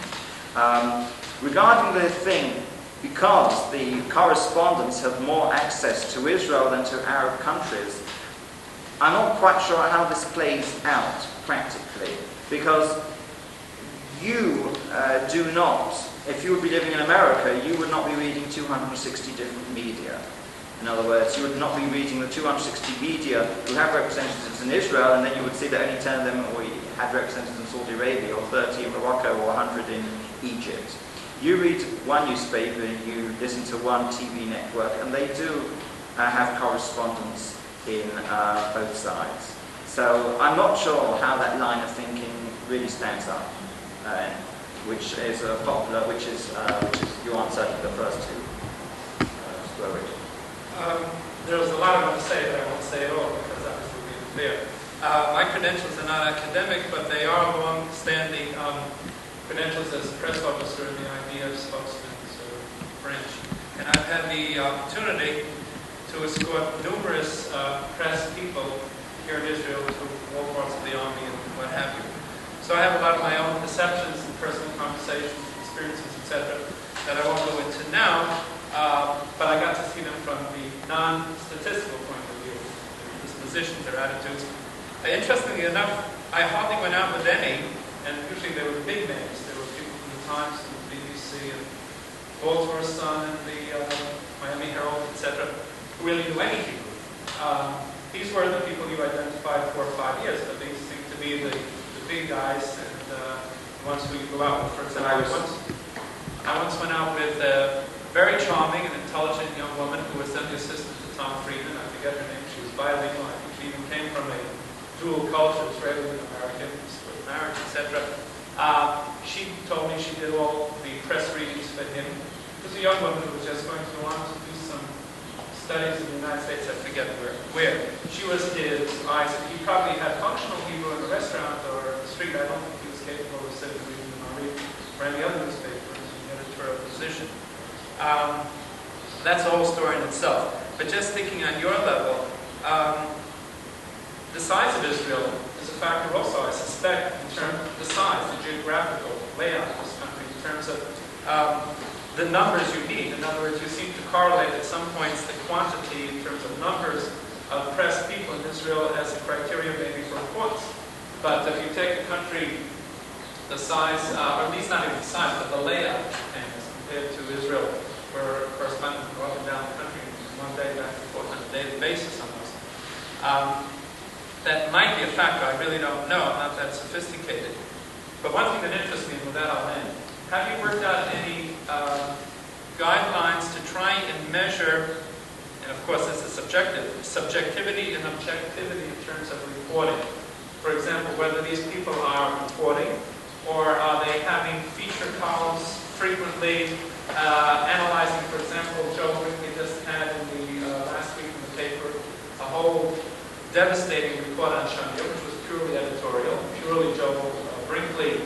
Regarding the thing, because the correspondents have more access to Israel than to Arab countries, I'm not quite sure how this plays out practically. Because you do not, if you would be living in America, you would not be reading 260 different media. In other words, you would not be reading the 260 media who have representatives in Israel, and then you would see that only 10 of them had representatives in Saudi Arabia, or 30 in Morocco, or 100 in Egypt. You read one newspaper, you listen to one TV network, and they do have correspondents in both sides. So I'm not sure how that line of thinking really stands up, which is popular, which is you answered the first two. There was a lot I want to say, but I won't say it all because that was really clear. My credentials are not academic, but they are long-standing credentials as a press officer in the idea of spokesman branch. And I've had the opportunity to escort numerous press people here in Israel to all parts of the army and what have you. So I have a lot of my own perceptions and personal conversations, experiences, etc., that I won't go into now, but I got to see them from the non-statistical point of view, their dispositions, their attitudes. Interestingly enough, I hardly went out with any, and usually they were big names. There were people from the Times and the BBC and Baltimore Sun and the Miami Herald, etc., who really knew any Hebrew. These were the people you identified 4 or 5 years, but these seem to be the big guys and the ones who you go out with. For example, I once went out with a very charming and intelligent young woman who was then the assistant to Tom Friedman. I forget her name. She was bilingual. I think she even came from a dual culture, Israeli and American, split marriage, etc. She told me she did all the press readings for him. It was a young woman who was just going to want to do some studies in the United States, I forget where. She was his eyes. He probably had functional Hebrew in a restaurant or a street. I don't think he was capable of sitting reading them or reading. or any other newspaper in the editorial position. That's a whole story in itself. But just thinking on your level, the size of Israel is a factor also, I suspect, in terms of the size, the geographical layout of this country, in terms of the numbers you need. In other words, you seem to correlate at some points the quantity in terms of numbers of oppressed people in Israel as a criteria maybe for importance. But if you take a country the size, or at least not even the size, but the layout, and as compared to Israel, where correspondents go up and down the country one day back and forth on a daily basis almost, that might be a factor. I really don't know. I'm not that sophisticated. But one thing that interests me, and with that I'll end, have you worked out any guidelines to try and measure, and of course this is subjective, subjectivity and objectivity in terms of reporting? For example, whether these people are reporting, or are they having feature columns frequently, analyzing, for example, Joe Brinkley just had in the last week in the paper a whole devastating report on Shamir, which was purely editorial, purely Joe Brinkley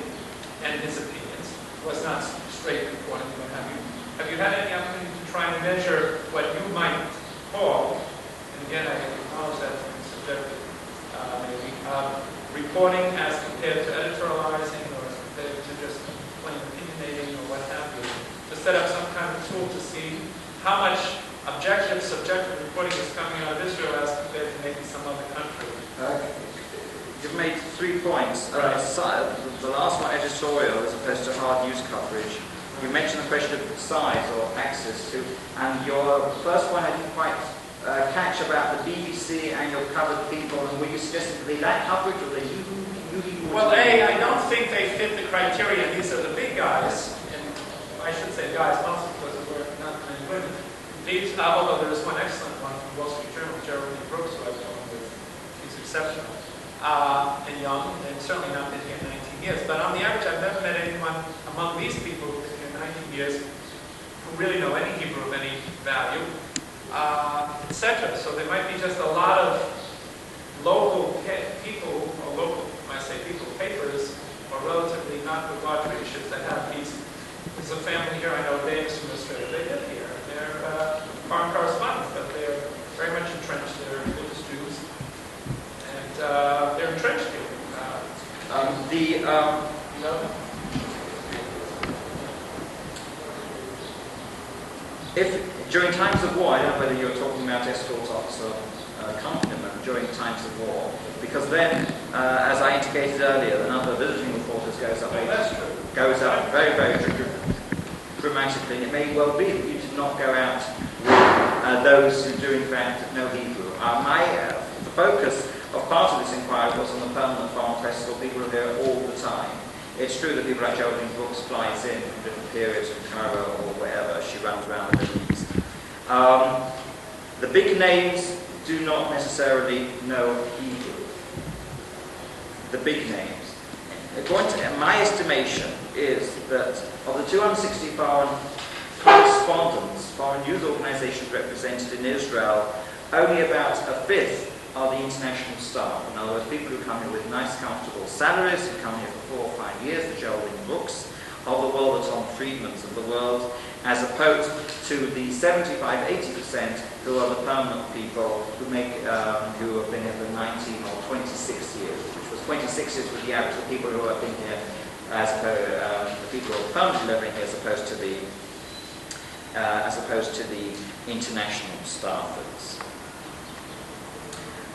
and his opinions. It was not straight reporting, but have you had any opportunity to try and measure what you might call, and again I acknowledge that to be subjective, maybe, reporting as compared to editorializing, or as compared to just plain opinionating, or what have you, to set up some kind of tool to see how much objective, subjective reporting is coming out of Israel as compared to maybe some other country. You've made 3 points. Right. The last one, editorial, as opposed to hard news coverage. You mentioned the question of size or access to, and your first one I didn't quite catch about the BBC and your covered people, and were you suggesting that coverage or the you? Well, I don't think they fit the criteria. These are the big guys, and I should say guys mostly because we're not many women. These, although there is one excellent one from Wall Street Journal, Jeremy Brooks, who I've known with, he's exceptional, and young, and certainly not been here 19 years. But on the average, I've never met anyone among these people who've been here 19 years who really know any Hebrew of any value, etc. So there might be just a lot of local people, or local, when I say people, papers, or relatively not with large readerships that have these. There's a family here, I know Davis from Australia, they live here. They're foreign correspondents, but they're very much entrenched. They're religious Jews, and they're entrenched here. If during times of war, I don't know whether you're talking about escort officer accompaniment during times of war, because then, as I indicated earlier, the number of visiting reporters goes up very, very dramatically. And it may well be that you did not go out with those who do in fact know Hebrew. The focus of part of this inquiry was on the permanent foreign press, or people who are there all the time. It's true that people like Geraldine Brooks flies in from different periods from Cairo or wherever. She runs around the Middle East. The big names do not necessarily know Hebrew. The big names. My estimation is that of the 260 foreign correspondents, foreign news organizations represented in Israel, only about a fifth are the international staff. In other words, people who come here with nice, comfortable salaries, who come here for 4 or 5 years, the Geraldine Brooks of the world, the Tom Friedmans of the world, as opposed to the 75-80% who are the permanent people who have been here for 19 or 26 years, which was 26 years with the average of people who have been here, as opposed the people who are permanently living here, as opposed to the international staffers.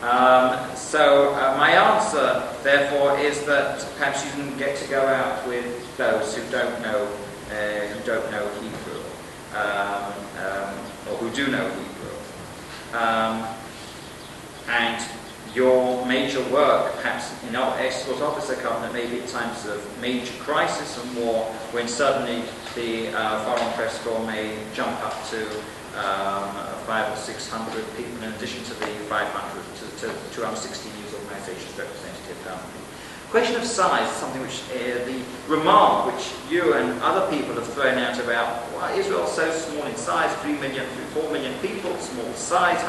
My answer, therefore, is that perhaps you didn't get to go out with those who don't know Hebrew, or who do know Hebrew, and your major work, perhaps in escort officer covenant, maybe at times of major crisis and war, when suddenly the foreign press corps may jump up to 500 or 600 people, in addition to the 500 to 260 news organizations represented here permanently. Question of size is something which the remark which you and other people have thrown out about, why Israel's so small in size, 3 million, 4 million people, small size,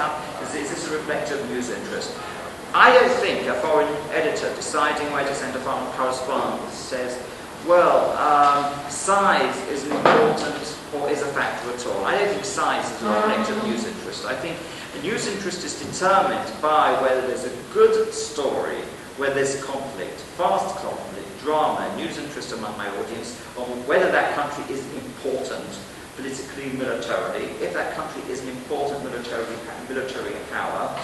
is this a reflective news interest? I don't think a foreign editor deciding where to send a foreign correspondent says, Well, size is important or is a factor at all. I don't think size is a reflection of news interest. I think the news interest is determined by whether there's a good story, whether there's conflict, fast conflict, drama, news interest among my audience, on whether that country is important politically, militarily. If that country is an important military power,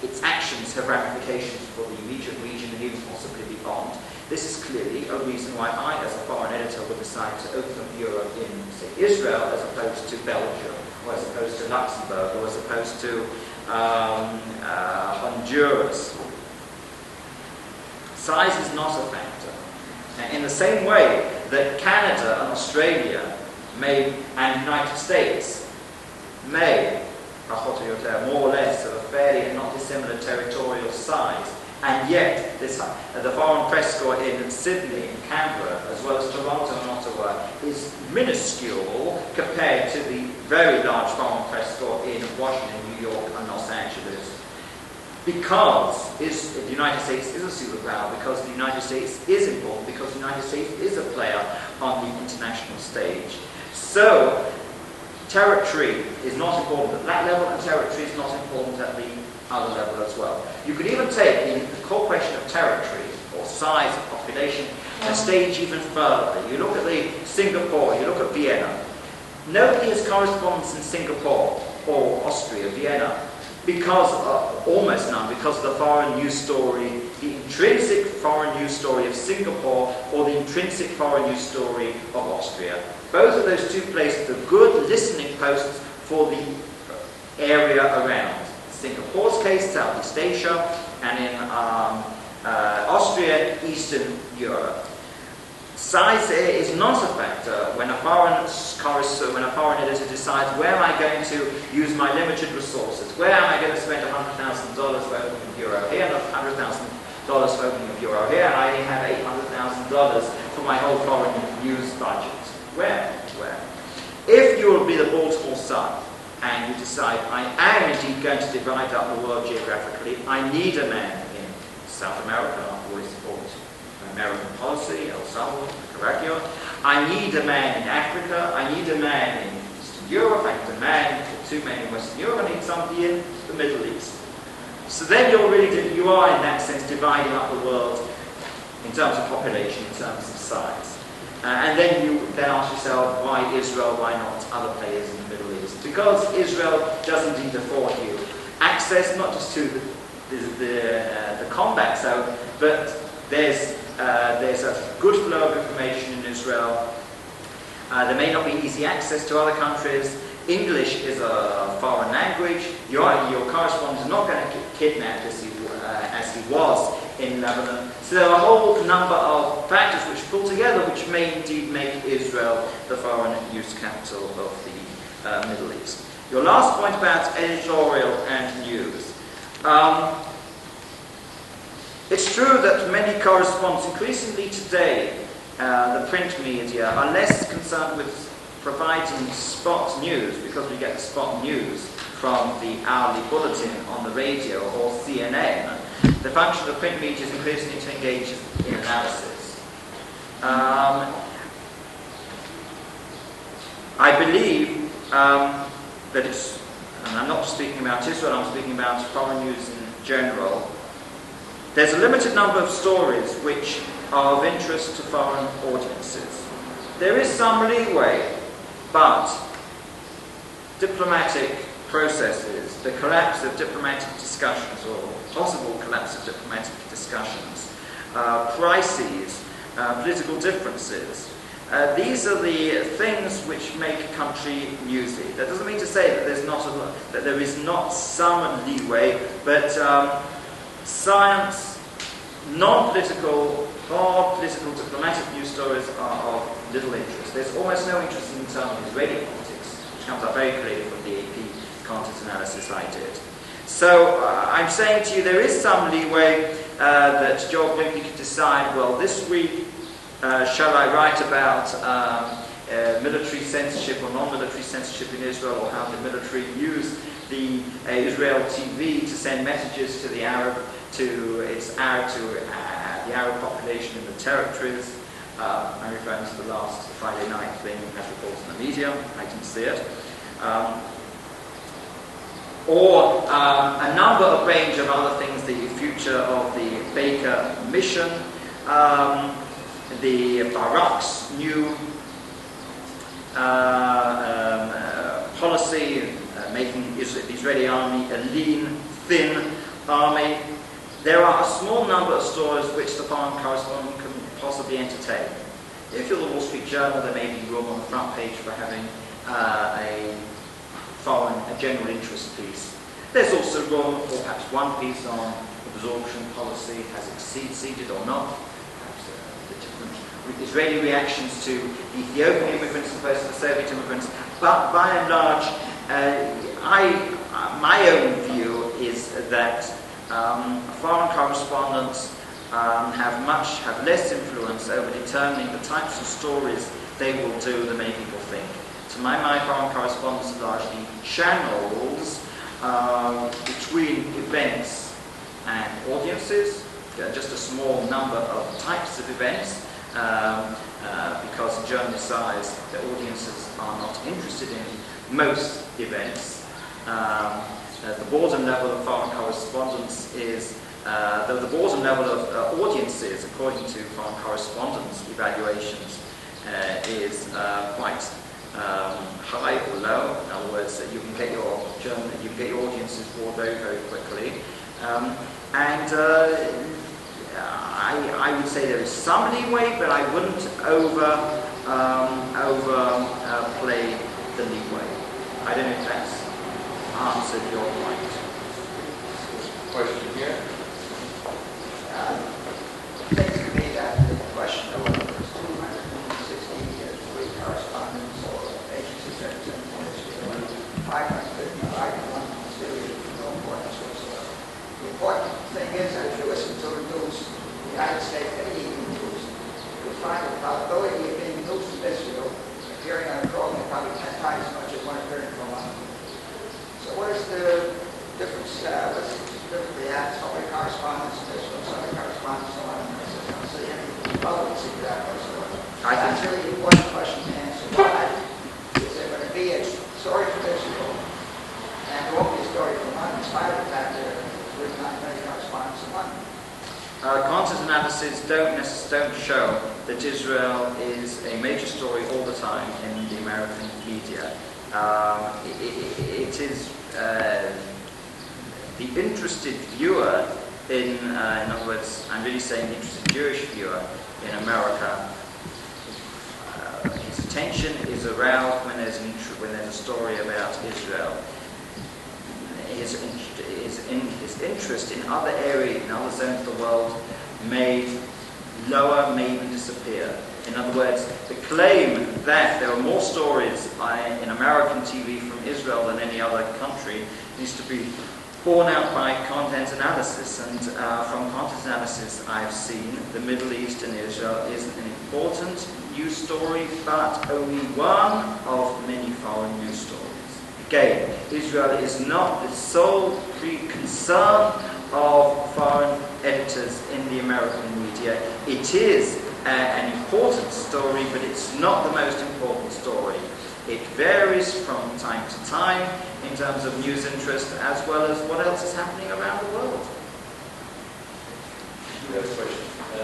its actions have ramifications for the immediate region and even possibly beyond. This is clearly a reason why I, as a foreign editor, would decide to open a bureau in, say, Israel, as opposed to Belgium, or as opposed to Luxembourg, or as opposed to Honduras. Size is not a factor. Now, in the same way that Canada and Australia and the United States may, more or less, of a fairly and not dissimilar territorial size, and yet the foreign press score in Sydney and Canberra, as well as Toronto and Ottawa, is minuscule compared to the very large foreign press score in Washington, New York, and Los Angeles. Because the United States is a superpower, because the United States is important, because the United States is a player on the international stage. So, territory is not important at that level, and territory is not important at the other level as well. You could even take the core question of territory, or size of population, a stage even further. You look at Singapore, you look at Vienna. Nobody has correspondence in Singapore or Austria, Vienna, because almost none, because of the foreign news story, the intrinsic foreign news story of Singapore or the intrinsic foreign news story of Austria. Both of those two places are good listening posts for the area around. In Singapore's case, Southeast Asia, and in Austria, Eastern Europe. Size is not a factor when a foreign editor decides where am I going to use my limited resources, where am I going to spend $100,000 for opening a bureau here, and $100,000 for opening a bureau here, and I only have $800,000 for my whole foreign news budget. Where? If you will be the Baltimore Sun, and you decide I am indeed going to divide up the world geographically, I need a man in South America, I've always support American policy, El Salvador, Nicaragua. I need a man in Africa, I need a man in Eastern Europe, I need a man, or two men in Western Europe, I need somebody in the Middle East. So then you are in that sense dividing up the world in terms of population, in terms of size. And then you ask yourself, why Israel, why not other players in the Middle East? Because Israel does indeed afford you access not just to the combat zone, but there's a good flow of information in Israel. There may not be easy access to other countries. English is a foreign language. Your correspondent is not going to get kidnapped as he was in Lebanon. So there are a whole number of factors which pull together, which may indeed make Israel the foreign news capital of the Middle East. Your last point about editorial and news. It's true that many correspondents, increasingly today, the print media, are less concerned with providing spot news, because we get the spot news from the hourly bulletin on the radio or CNN. The function of the print media is increasingly to engage in analysis. I believe that it's, and I'm not speaking about Israel, I'm speaking about foreign news in general, there's a limited number of stories which are of interest to foreign audiences. There is some leeway, but diplomatic processes, the collapse of diplomatic discussions, or possible collapse of diplomatic discussions, crises, political differences, these are the things which make a country newsy. That doesn't mean to say that there is not some leeway, but science, non-political, or political diplomatic news stories are of little interest. There's almost no interest in terms of Israeli politics, which comes up very clearly from the AP content analysis I did. So I'm saying to you there is some leeway that Joel Cohen could decide, well, this week shall I write about military censorship or non-military censorship in Israel, or how the military use the Israel TV to send messages to the Arab population in the territories. I'm referring to the last Friday night thing as reported in the media. I didn't see it. Or a number of range of other things, the future of the Baker mission, the Barak's new policy, making the Israeli army a lean, thin army. There are a small number of stories which the foreign correspondent can possibly entertain. If you're the Wall Street Journal, there may be room on the front page for having a general interest piece. There's also room for perhaps one piece on absorption policy, has it succeeded or not, perhaps the different Israeli reactions to Ethiopian immigrants as opposed to the Soviet immigrants. But by and large, my own view is that foreign correspondents have less influence over determining the types of stories they will do than many people think. To my mind, foreign correspondents are largely channels between events and audiences. Just a small number of types of events, because in German size, the audiences are not interested in most events. The boredom level of foreign correspondence is, the boredom level of audiences, according to foreign correspondence evaluations, is quite high or low. In other words, you can get your audiences bored very, very quickly. I would say there is some leeway, but I wouldn't play the leeway. I don't know if that's answered your point. Question here? Seems to me that the question of whether there's 263 correspondents or agencies representing Israel and 555 Syria is no importance whatsoever. The important thing is that if you listen to the news, the United States, any evening news, you'll find the probability of being news from Israel appearing on a program probably 10 times as much as one appearing from London. So what is the difference? What's the difference? They have so many correspondents in Israel, so many correspondents in London. I don't see any relevancy to that whatsoever. That's really the important question to answer. Why is there going to be a story from Israel and there won't be a story from London, in spite of the fact that there's not many correspondents in London? Content analysis don't show that Israel is a major story all the time in the American media. It is the interested viewer in other words, I'm really saying the interested Jewish viewer in America. His attention is aroused when there's a story about Israel. His interest in other areas, in other zones of the world, may lower, may even disappear. In other words, the claim that there are more stories in American TV from Israel than any other country needs to be borne out by content analysis. And from content analysis, I've seen the Middle East and Israel is an important news story, but only one of many foreign news stories. Again, Israel is not the sole concern of foreign editors in the American media. It is an important story, but it's not the most important story. It varies from time to time in terms of news interest as well as what else is happening around the world. You have a question. I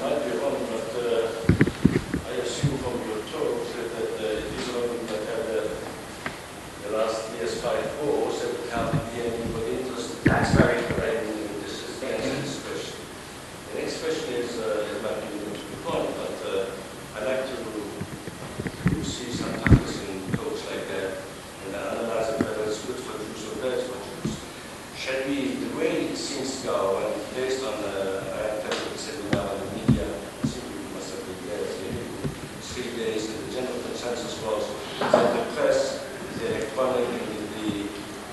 might be wrong, but I assume from your talk that Israel that had the last year's 5 wars, there would hardly be anybody interested. That's very correct. This is the answer to this question. The next question is, it might be a good point, but I'd like to see sometimes in talks like that and analyze it whether it's good for Jews or bad for Jews. Shall we, the way things go, and based on I have said now in the media, I think we must have been there 3 days, and the general consensus was that the press, the electronic, the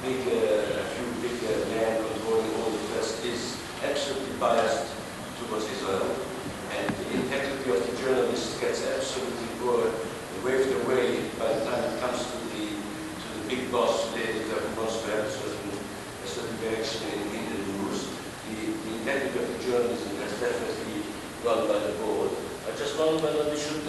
big, few big men controlling all the press is absolutely biased towards Israel, and the integrity of the journalists gets absolutely waved away by the time it comes to the big boss, the editor who wants to have a certain direction in the news. The integrity of the journalism has definitely gone by the board. I just wonder whether we should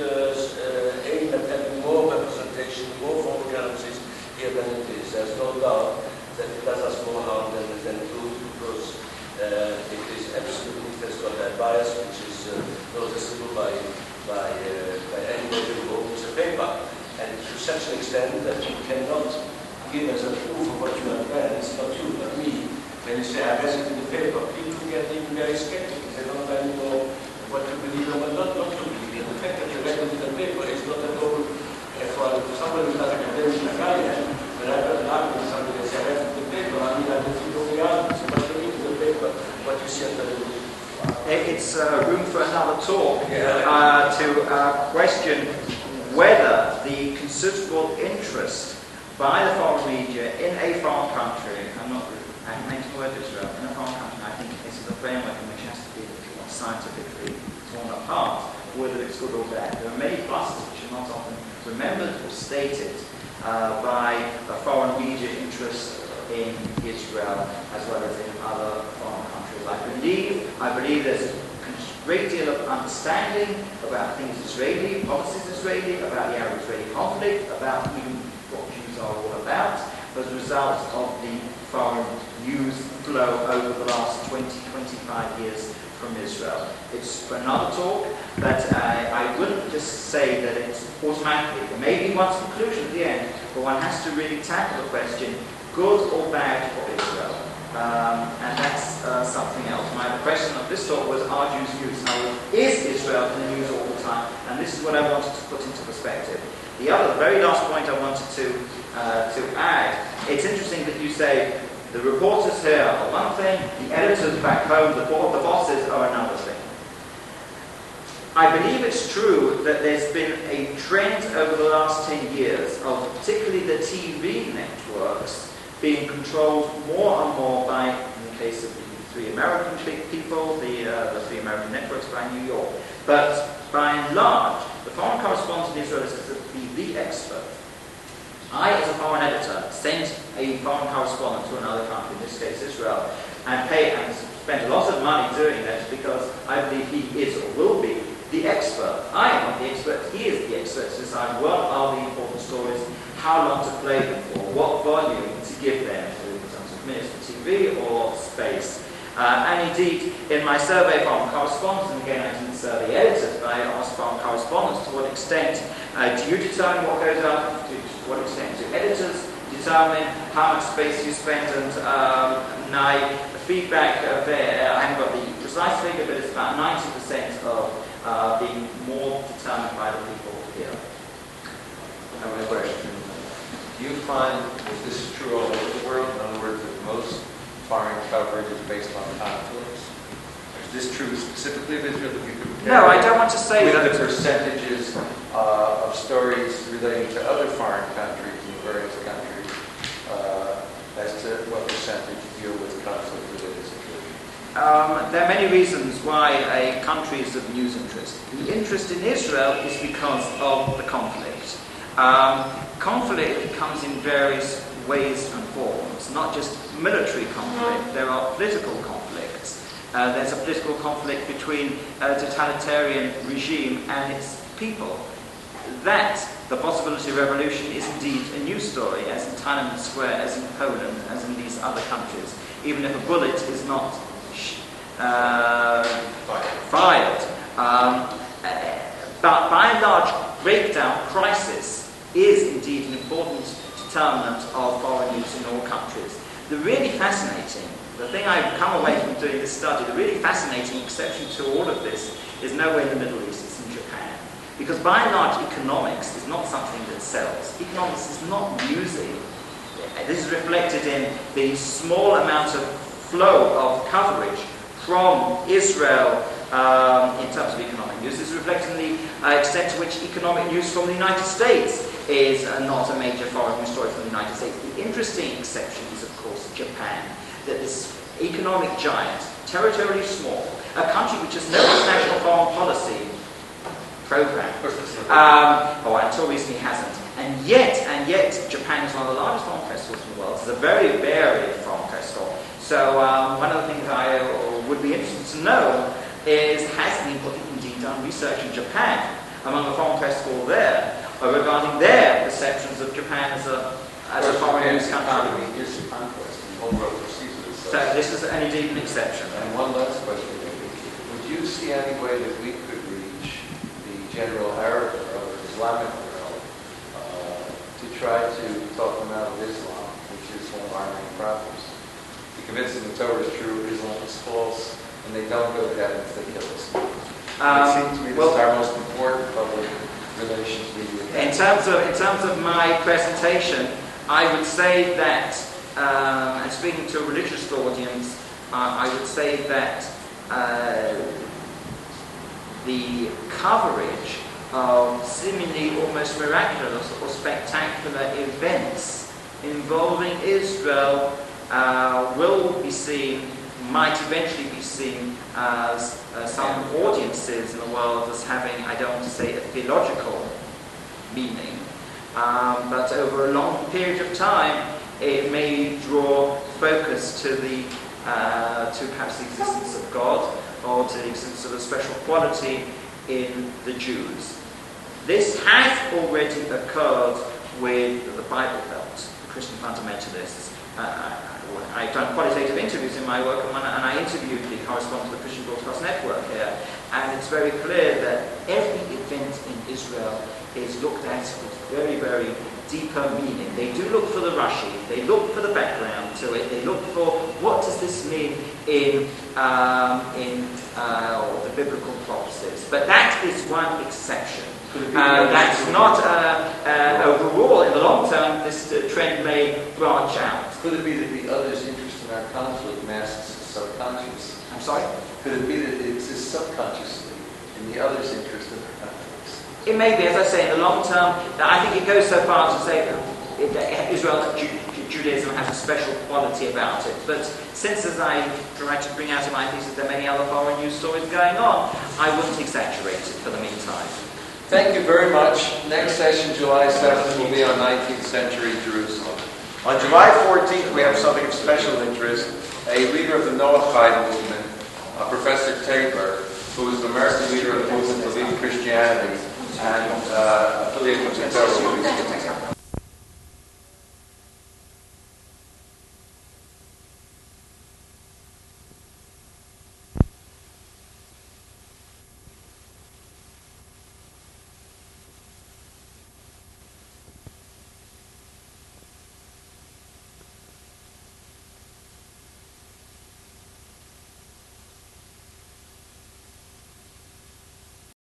aim at having more representation, more foreign currencies here than it is. There's no doubt that it does us more harm than good, because it is absolutely, it has got that bias which is noticeable by anybody who owns a paper. And to such an extent that you cannot give as a proof of what you have read, it's not you but me. When you say I read it in the paper, people get even very skeptical. They don't really know what to believe or what not to believe. And the fact that you read it in the paper is not at all, for somebody who doesn't academic like I am, when I read an argument with somebody that says I read it in the paper, I mean I don't think of the argument. So what you read in the paper, what you see on television. It's room for another talk to question whether the considerable interest by the foreign media in a foreign country, I meant to word Israel, in a foreign country, I think this is a framework in which has to be scientifically torn apart, whether it's good or bad. There are many pluses which are not often remembered or stated by a foreign media interest in Israel as well as in other foreign countries. I believe there's a great deal of understanding about things Israeli, policies Israeli, about the Arab-Israeli conflict, about even what Jews are all about, as a result of the foreign news flow over the last 20-25 years from Israel. It's for another talk, but I wouldn't just say that it's automatically. There may be one's conclusion at the end, but one has to really tackle the question, good or bad for Israel? And that's something else. The question of this talk was, are Jews news? Now, is Israel in the news all the time? And this is what I wanted to put into perspective. The very last point I wanted to add, it's interesting that you say the reporters here are one thing, the editors back home, the bosses are another thing. I believe it's true that there's been a trend over the last 10 years of particularly the TV networks being controlled more and more by, in the case of the three American people, the three American networks by New York. But by and large, the foreign correspondent in Israel is to be the expert. I, as a foreign editor, send a foreign correspondent to another country, in this case Israel, and spend a lot of money doing that because I believe he is or will be the expert. I am not the expert, he is the expert to decide what are the important stories, how long to play them for, what volume to give them in terms of minutes for TV or space. And indeed, in my survey of foreign correspondents, and again I didn't survey editors, but I asked foreign correspondents to what extent do you determine what goes up, to what extent do editors determine how much space you spend, and the feedback there, I haven't got the precise figure, but it's about 90% of being more determined by the people here. I have a question. Do you find that this is true all over the world? In other words, that most foreign coverage is based on conflicts? Is this true specifically of Israel that you could compare? No, I don't want to say with that. the percentages of stories relating to other foreign countries in various countries as to what percentage deal with conflict-related situations? There are many reasons why a country is of news interest. The interest in Israel is because of the conflict. Conflict comes in various ways and forms, not just military conflict. There are political conflicts. There's a political conflict between a totalitarian regime and its people. That, the possibility of revolution, is indeed a news story, as in Tiananmen Square, as in Poland, as in these other countries, even if a bullet is not fired. But by and large, breakdown, crisis, is indeed an important determinant of foreign news in all countries. The thing I've come away from doing this study, the really fascinating exception to all of this is nowhere in the Middle East, it's in Japan. Because by and large, economics is not something that sells. Economics is not newsy. This is reflected in the small amount of flow of coverage from Israel in terms of economic news. This is reflected in the extent to which economic news from the United States is not a major foreign news story from the United States. The interesting exception is, of course, Japan. That this economic giant, territorially small, a country which has no international foreign policy program, until recently hasn't. And yet, Japan is one of the largest foreign festivals in the world. It's a very varied foreign festival. So one of the things I would be interested to know has indeed done research in Japan among the foreign press corps there regarding their perceptions of Japan as a foreign news country. Is the conquest. The whole world perceives it as So such. this is indeed an exception. And one last question. Would you see any way that we could reach the general Arab world, or Islamic world, to try to talk them out of Islam, which is one of our main problems? To convince them the Torah is true, Islam is false, and they don't go to heaven if they kill us. It seems to me this is our most important public relations media. In terms of my presentation, I would say that, and speaking to a religious audience, I would say that the coverage of seemingly almost miraculous or spectacular events involving Israel might eventually be seen as some audiences in the world as having, I don't want to say a theological meaning, but over a long period of time it may draw focus to perhaps the existence of God or to the existence of a special quality in the Jews. This has already occurred with the Bible Belt, Christian fundamentalists. I've done qualitative interviews in my work, and I interviewed the correspondent of the Christian Broadcast Network here, and it's very clear that every event in Israel is looked at with very, very deeper meaning. They do look for the Rashi, they look for the background to it, they look for what does this mean in the biblical prophecies. But that is one exception. That's not overall, in the long term, this trend may branch out. Could it be that the other's interest in our conflict masks the subconscious? I'm sorry? Could it be that it exists subconsciously in the other's interest in our conflicts? It may be, as I say, in the long term. I think it goes so far as to say that Israel, Judaism has a special quality about it. But since, as I tried to bring out in my thesis, there are many other foreign news stories going on, I wouldn't exaggerate it for the meantime. Thank you very much. Next session, July 7th, will be on 19th century Jerusalem. On July 14th, we have something of special interest. A leader of the Noahide movement, Professor Tabor, who is the American leader of the movement to leave Christianity and affiliated with the Torah, will be